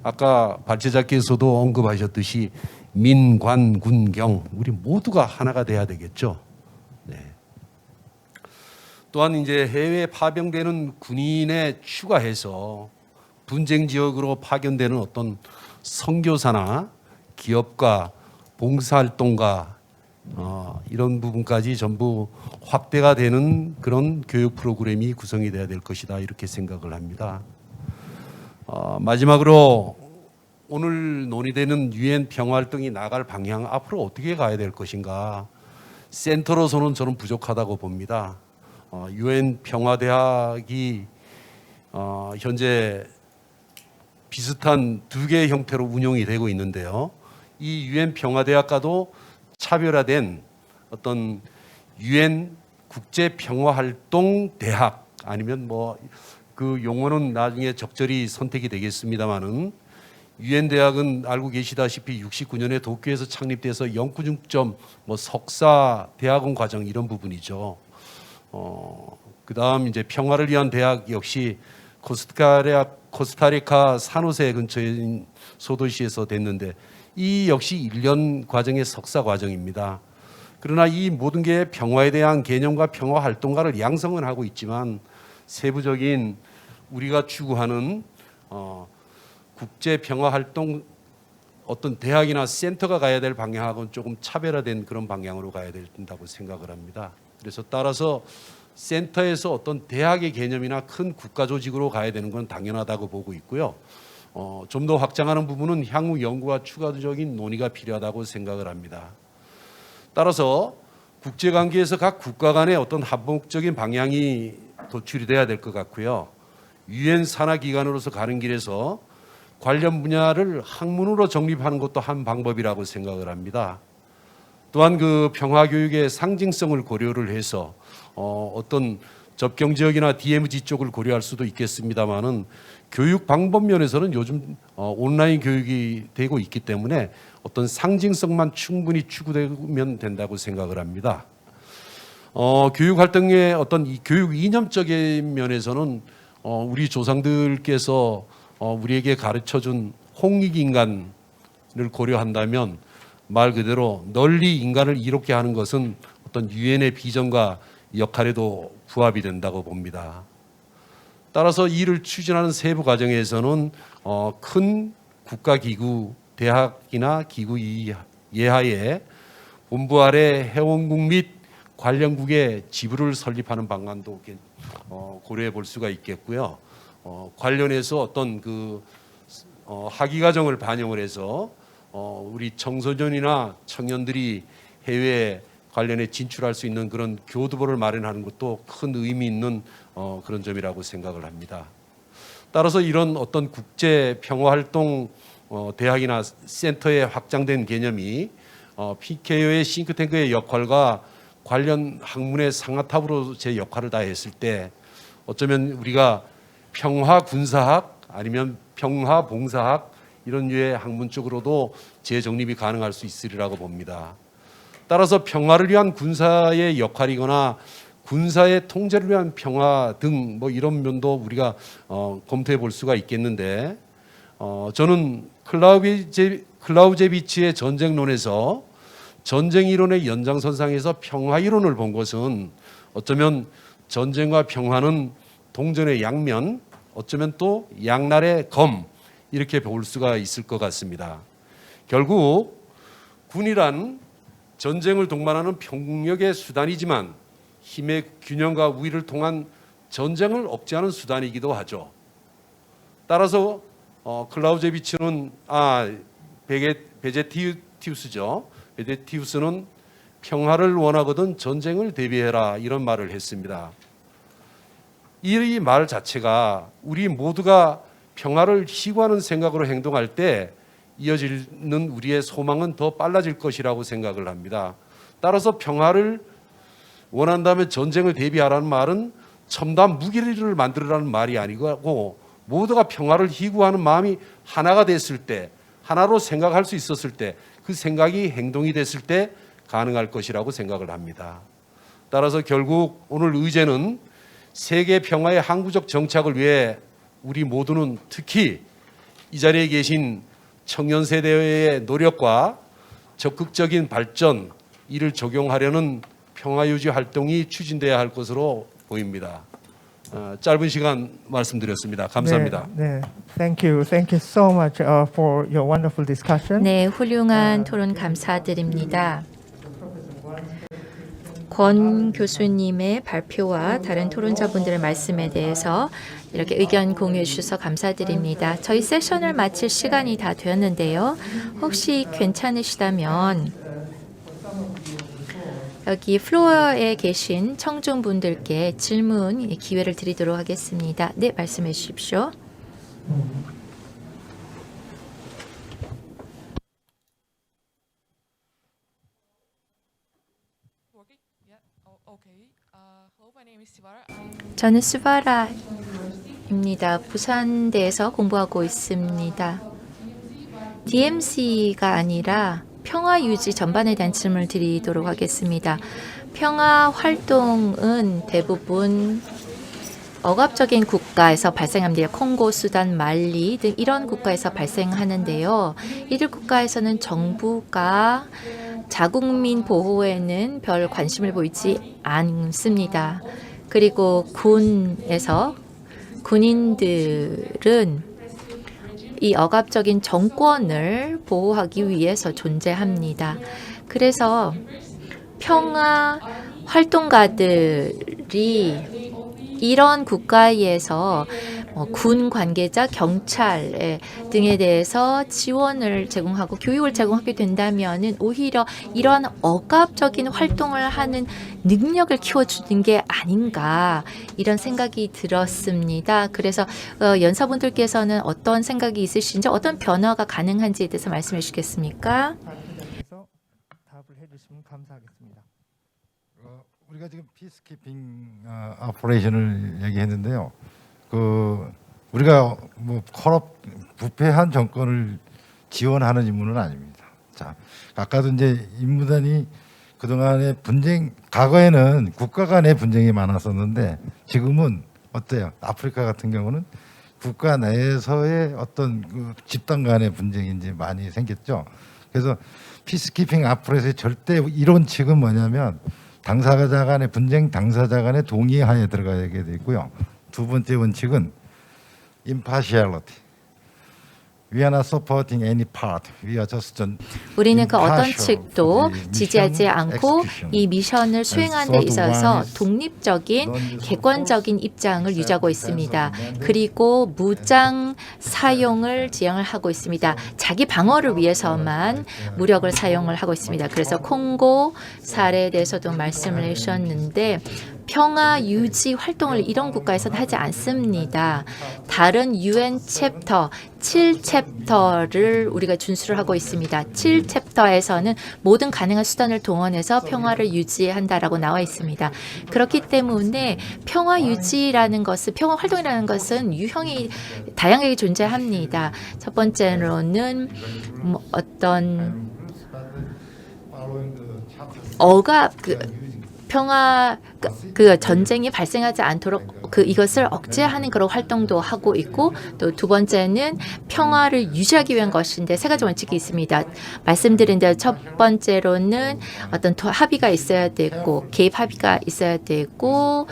아까 발제자께서도 언급하셨듯이 민관 군경 우리 모두가 하나가 돼야 되겠죠. 네. 또한 이제 해외에 파병되는 군인에 추가해서 분쟁 지역으로 파견되는 어떤 선교사나 기업가 봉사활동가 이런 부분까지 전부 확대가 되는 그런 교육 프로그램이 구성이 돼야 될 것이다 이렇게 생각을 합니다. 마지막으로 오늘 논의되는 유엔 평화활동이 나갈 방향 앞으로 어떻게 가야 될 것인가 센터로서는 저는 부족하다고 봅니다. 유엔 평화대학이 현재 비슷한 2개의 형태로 운영이 되고 있는데요. 이 유엔 평화대학과도 차별화된 어떤 유엔 국제평화활동 대학 아니면 그 용어는 나중에 적절히 선택이 되겠습니다만은 유엔 대학은 알고 계시다시피 69년에 도쿄에서 창립돼서 영구중점 석사 대학원 과정 이런 부분이죠. 그다음 이제 평화를 위한 대학 역시 코스타리카 산호세 근처인 소도시에서 됐는데 이 역시 1년 과정의 석사 과정입니다. 그러나 이 모든 게 평화에 대한 개념과 평화 활동가를 양성은 하고 있지만 세부적인 우리가 추구하는 국제 평화 활동 어떤 대학이나 센터가 가야 될 방향하고는 조금 차별화된 그런 방향으로 가야 된다고 생각을 합니다. 그래서 따라서 센터에서 어떤 대학의 개념이나 큰 국가 조직으로 가야 되는 건 당연하다고 보고 있고요. 좀 더 확장하는 부분은 향후 연구와 추가적인 논의가 필요하다고 생각을 합니다. 따라서 국제관계에서 각 국가 간의 어떤 합목적인 방향이 도출이 돼야 될 것 같고요. 유엔 산하기관으로서 가는 길에서 관련 분야를 학문으로 정립하는 것도 한 방법이라고 생각을 합니다. 또한 그 평화교육의 상징성을 고려를 해서 어떤 접경 지역이나 DMZ 쪽을 고려할 수도 있겠습니다만은 교육 방법 면에서는 요즘 온라인 교육이 되고 있기 때문에 어떤 상징성만 충분히 추구되면 된다고 생각을 합니다. 교육 활동의 어떤 이 교육 이념적인 면에서는 우리 조상들께서 우리에게 가르쳐준 홍익 인간을 고려한다면 말 그대로 널리 인간을 이롭게 하는 것은 어떤 유엔의 비전과 역할에도 부합이 된다고 봅니다. 따라서 이를 추진하는 세부 과정에서는 큰 국가기구, 대학이나 기구 예하에 본부 아래 회원국 및 관련국의 지부를 설립하는 방안도 고려해 볼 수가 있겠고요. 관련해서 어떤 그 학위 과정을 반영을 해서 우리 청소년이나 청년들이 해외에 관련해 진출할 수 있는 그런 교두보를 마련하는 것도 큰 의미 있는 그런 점이라고 생각을 합니다. 따라서 이런 어떤 국제 평화 활동 대학이나 센터에 확장된 개념이 PKO의 싱크탱크의 역할과 관련 학문의 상하탑으로 제 역할을 다했을 때 어쩌면 우리가 평화 군사학 아니면 평화 봉사학 이런 류의 학문 쪽으로도 재정립이 가능할 수 있으리라고 봅니다. 따라서 평화를 위한 군사의 역할이거나 군사의 통제를 위한 평화 등 뭐 이런 면도 우리가 검토해 볼 수가 있겠는데 저는 클라우제비치의 전쟁론에서 전쟁 이론의 연장선상에서 평화 이론을 본 것은 어쩌면 전쟁과 평화는 동전의 양면, 어쩌면 또 양날의 검 이렇게 볼 수가 있을 것 같습니다. 결국 군이란 전쟁을 동반하는 병력의 수단이지만 힘의 균형과 우위를 통한 전쟁을 억제하는 수단이기도 하죠. 따라서 클라우제비치는 베제티우스죠. 베제티우스는 평화를 원하거든 전쟁을 대비해라 이런 말을 했습니다. 이 말 자체가 우리 모두가 평화를 희구하는 생각으로 행동할 때 이어지는 우리의 소망은 더 빨라질 것이라고 생각을 합니다. 따라서 평화를 원한다면 전쟁을 대비하라는 말은 첨단 무기를 만들으라는 말이 아니고 모두가 평화를 희구하는 마음이 하나가 됐을 때, 하나로 생각할 수 있었을 때, 그 생각이 행동이 됐을 때 가능할 것이라고 생각을 합니다. 따라서 결국 오늘 의제는 세계 평화의 항구적 정착을 위해 우리 모두는 특히 이 자리에 계신 청년 세대의 노력과 적극적인 발전, 이를 적용하려는 평화유지 활동이 추진돼야 할 것으로 보입니다. 짧은 시간 말씀드렸습니다. 감사합니다. 네, thank you so much for your wonderful discussion. 네, 훌륭한 토론 감사드립니다. 권 교수님의 발표와 다른 토론자분들의 말씀에 대해서 이렇게 의견 공유해 주셔서 감사드립니다. 저희 세션을 마칠 시간이 다 되었는데요. 혹시 괜찮으시다면 여기 플로어에 계신 청중분들께 질문 기회를 드리도록 하겠습니다. 네, 말씀해 주십시오. 저는 스바라입니다. 부산대에서 공부하고 있습니다. DMC가 아니라 평화 유지 전반에 대한 질문을 드리도록 하겠습니다. 평화 활동은 대부분 억압적인 국가에서 발생합니다. 콩고, 수단, 말리 등 이런 국가에서 발생하는데요. 이들 국가에서는 정부가 자국민 보호에는 별 관심을 보이지 않습니다. 그리고 군에서 군인들은 이 억압적인 정권을 보호하기 위해서 존재합니다. 그래서 평화 활동가들이 이런 국가에서 군 관계자, 경찰 등에 대해서 지원을 제공하고 교육을 제공하게 된다면은 오히려 이러한 억압적인 활동을 하는 능력을 키워주는 게 아닌가 이런 생각이 들었습니다. 그래서 연사분들께서는 어떤 생각이 있으신지 어떤 변화가 가능한지에 대해서 말씀해 주시겠습니까? 발표자께서 답을 해주시면 감사하겠습니다. 우리가 지금 피스키핑 오퍼레이션을 얘기했는데요. 우리가 부패한 정권을 지원하는 임무는 아닙니다. 자, 아까도 이제 임무단이 그동안의 과거에는 국가 간의 분쟁이 많았었는데 지금은 어때요? 아프리카 같은 경우는 국가 내에서의 어떤 집단 간의 분쟁이 이제 많이 생겼죠. 그래서 피스키핑 오퍼레이션의 절대 이론칙은 뭐냐면 당사자 간의 분쟁, 당사자 간의 동의하에 들어가게 돼 있고요. 두 번째 원칙은 impartiality. We are not supporting any part. We are just 우리는 그 어떤 impartial 측도 for the 지지하지 mission 않고 execution. 이 미션을 수행하는 데 있어서 독립적인 non-use 객관적인 입장을 유지하고 있습니다. 그리고 무장 사용을 지향을 하고 있습니다. 자기 방어를 위해서만 무력을 사용을 하고 있습니다. 그래서 콩고 사례에 대해서도 말씀을 해주셨는데 평화 유지 활동을 이런 국가에서는 하지 않습니다. 다른 UN 챕터 7챕터를 우리가 준수를 하고 있습니다. 7챕터에서는 모든 가능한 수단을 동원해서 평화를 유지한다라고 나와 있습니다. 그렇기 때문에 평화 유지라는 것은, 평화 활동이라는 것은 유형이 다양하게 존재합니다. 첫 번째로는 어떤 평화 그 전쟁이 발생하지 않도록 이것을 억제하는 그런 활동도 하고 있고, 또 두 번째는 평화를 유지하기 위한 것인데 세 가지 원칙이 있습니다. 말씀드린 대로 첫 번째로는 어떤 합의가 있어야 되고, 개입 합의가 있어야 되고,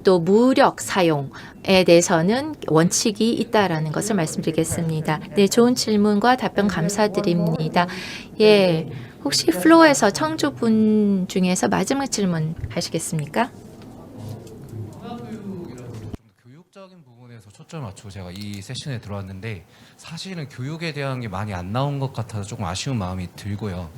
또 무력 사용에 대해서는 원칙이 있다라는 것을 말씀드리겠습니다. 네, 좋은 질문과 답변 감사드립니다. 예. 혹시 플로어에서 청주분 중에서 마지막 질문 하시겠습니까? 교육적인 부분에서 초점을 맞추고 제가 이 세션에 들어왔는데, 사실은 교육에 대한 게 많이 안 나온 것 같아서 조금 아쉬운 마음이 들고요.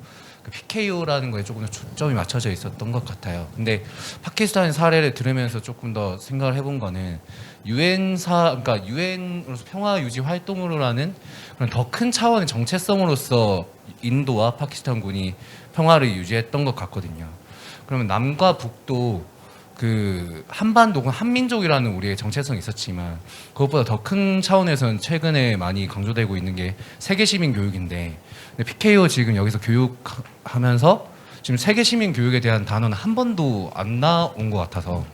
그 PKO라는 거에 조금 더 초점이 맞춰져 있었던 것 같아요. 근데 파키스탄 사례를 들으면서 조금 더 생각을 해본 거는 그러니까 유엔으로서 평화 유지 활동으로라는 그런 더 큰 차원의 정체성으로서 인도와 파키스탄군이 평화를 유지했던 것 같거든요. 그러면 남과 북도 그 한반도군 한민족이라는 우리의 정체성이 있었지만, 그것보다 더 큰 차원에서는 최근에 많이 강조되고 있는 게 세계 시민 교육인데, PKO 지금 여기서 교육하면서 지금 세계 시민 교육에 대한 단어는 한 번도 안 나온 것 같아서,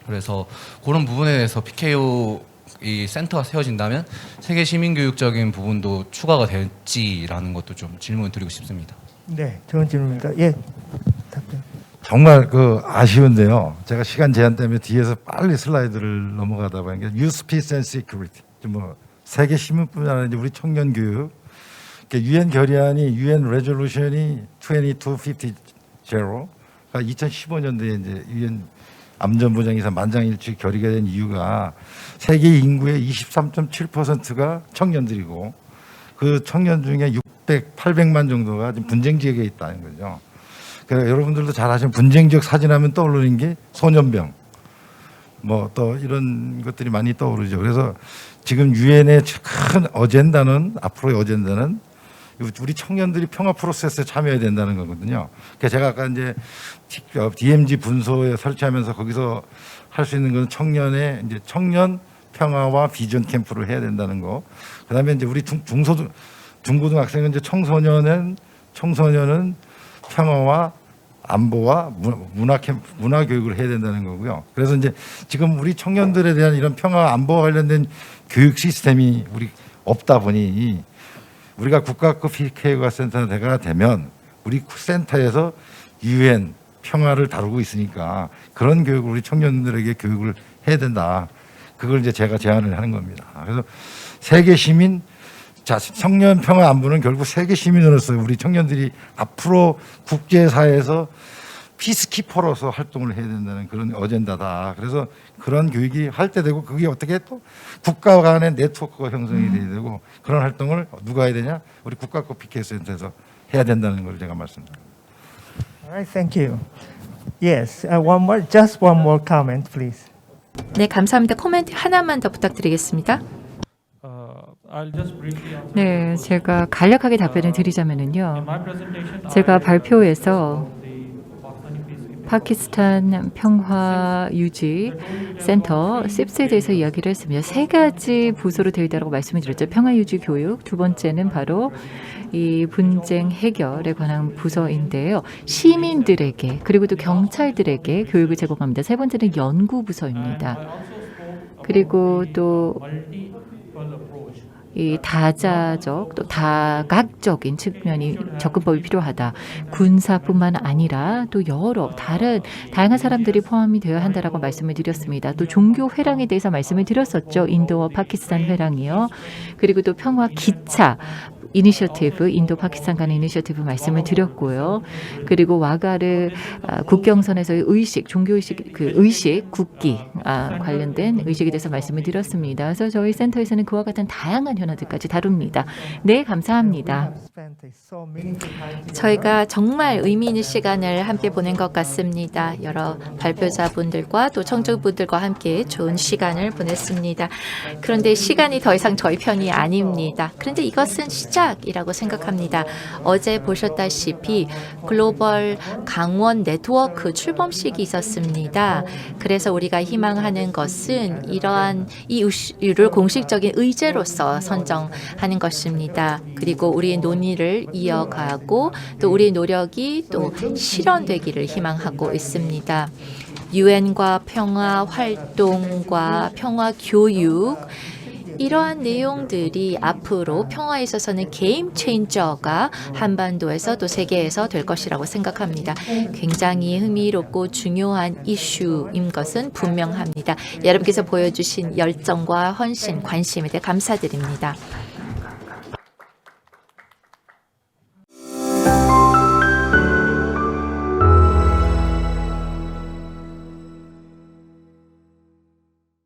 그래서 그런 부분에 대해서 PKO 이 센터가 세워진다면 세계 시민 교육적인 부분도 추가가 될지라는 것도 좀 질문을 드리고 싶습니다. 네, 좋은 질문입니다. 예, 답변. 정말 그 아쉬운데요. 제가 시간 제한 때문에 뒤에서 빨리 슬라이드를 넘어가다 보니까 Youth, Peace and Security, 뭐 세계 시민뿐만 아니라 이제 우리 청년 교육, 유엔 결의안이 유엔 레졸루션이 2250가 2015년도에 이제 유엔 안전보장이사 만장일치 결의가 된 이유가 세계 인구의 23.7%가 청년들이고, 그 청년 중에 800만 정도가 지금 분쟁 지역에 있다는 거죠. 그러니까 여러분들도 잘 아시는 분쟁 지역 사진하면 떠오르는 게 소년병, 뭐 또 이런 것들이 많이 떠오르죠. 그래서 지금 유엔의 큰 어젠다는, 앞으로의 어젠다는 우리 청년들이 평화 프로세스에 참여해야 된다는 거거든요. 그러니까 제가 아까 이제 DMZ 분소에 설치하면서 거기서 할 수 있는 건 청년의 이제 청년 평화와 비전 캠프를 해야 된다는 거. 그다음에 이제 우리 중고등학생은 이제 청소년은 평화와 안보와 문화 교육을 해야 된다는 거고요. 그래서 이제 지금 우리 청년들에 대한 이런 평화 안보와 관련된 교육 시스템이 우리 없다 보니, 우리가 국가급 PKO가 센터가 되면 우리 센터에서 UN 평화를 다루고 있으니까 그런 교육을 우리 청년들에게 교육을 해야 된다. 그걸 이제 제가 제안을 하는 겁니다. 그래서 세계 시민, 청년 평화 안보는 결국 세계 시민으로서 우리 청년들이 앞으로 국제사회에서 피스키퍼로서 활동을 해야 된다는 그런 어젠다다. 그래서 그런 교육이 할 때 되고, 그게 어떻게 또 국가 간의 네트워크가 형성이 돼야 되고, 그런 활동을 누가 해야 되냐? 우리 국가급 PK 센터에서 해야 된다는 걸 제가 말씀드립니다. Alright, thank you. Yes, just one more comment, please. 네, 감사합니다. 코멘트 하나만 더 부탁드리겠습니다. 네, 제가 간략하게 답변을 드리자면요. 제가 발표에서 파키스탄 평화 유지 센터 CIPS에 대해서 이야기를 했습니다. 세 가지 부서로 되어 있다고 말씀을 드렸죠. 평화 유지 교육, 두 번째는 바로 이 분쟁 해결에 관한 부서인데요. 시민들에게, 그리고 또 경찰들에게 교육을 제공합니다. 세 번째는 연구 부서입니다. 그리고 또 이 다자적 또 다각적인 측면이 접근법이 필요하다. 군사뿐만 아니라 또 여러 다양한 사람들이 포함이 되어야 한다라고 말씀을 드렸습니다. 또 종교 회랑에 대해서 말씀을 드렸었죠. 인도와 파키스탄 회랑이요. 그리고 또 평화 기차 이니셔티브, 인도 파키스탄 간의 이니셔티브 말씀을 드렸고요. 그리고 와가르 국경선에서의 의식, 종교의식, 국기 관련된 의식에 대해서 말씀을 드렸습니다. 그래서 저희 센터에서는 그와 같은 다양한 현안 패널들까지 다룹니다. 네, 감사합니다. 저희가 정말 의미 있는 시간을 함께 보낸 것 같습니다. 여러 발표자분들과 또 청중분들과 함께 좋은 시간을 보냈습니다. 그런데 시간이 더 이상 저희 편이 아닙니다. 그런데 이것은 시작이라고 생각합니다. 어제 보셨다시피 글로벌 강원 네트워크 출범식이 있었습니다. 그래서 우리가 희망하는 것은 이러한 이 이슈를 공식적인 의제로서 선정하는 것입니다. 그리고 우리의 논의를 이어가고 또 우리의 노력이 또 실현되기를 희망하고 있습니다. 유엔과 평화 활동과 평화 교육 이러한 내용들이 앞으로 평화에 있어서는 게임 체인저가 한반도에서 또 세계에서 될 것이라고 생각합니다. 굉장히 흥미롭고 중요한 이슈인 것은 분명합니다. 여러분께서 보여주신 열정과 헌신, 관심에 대해 감사드립니다.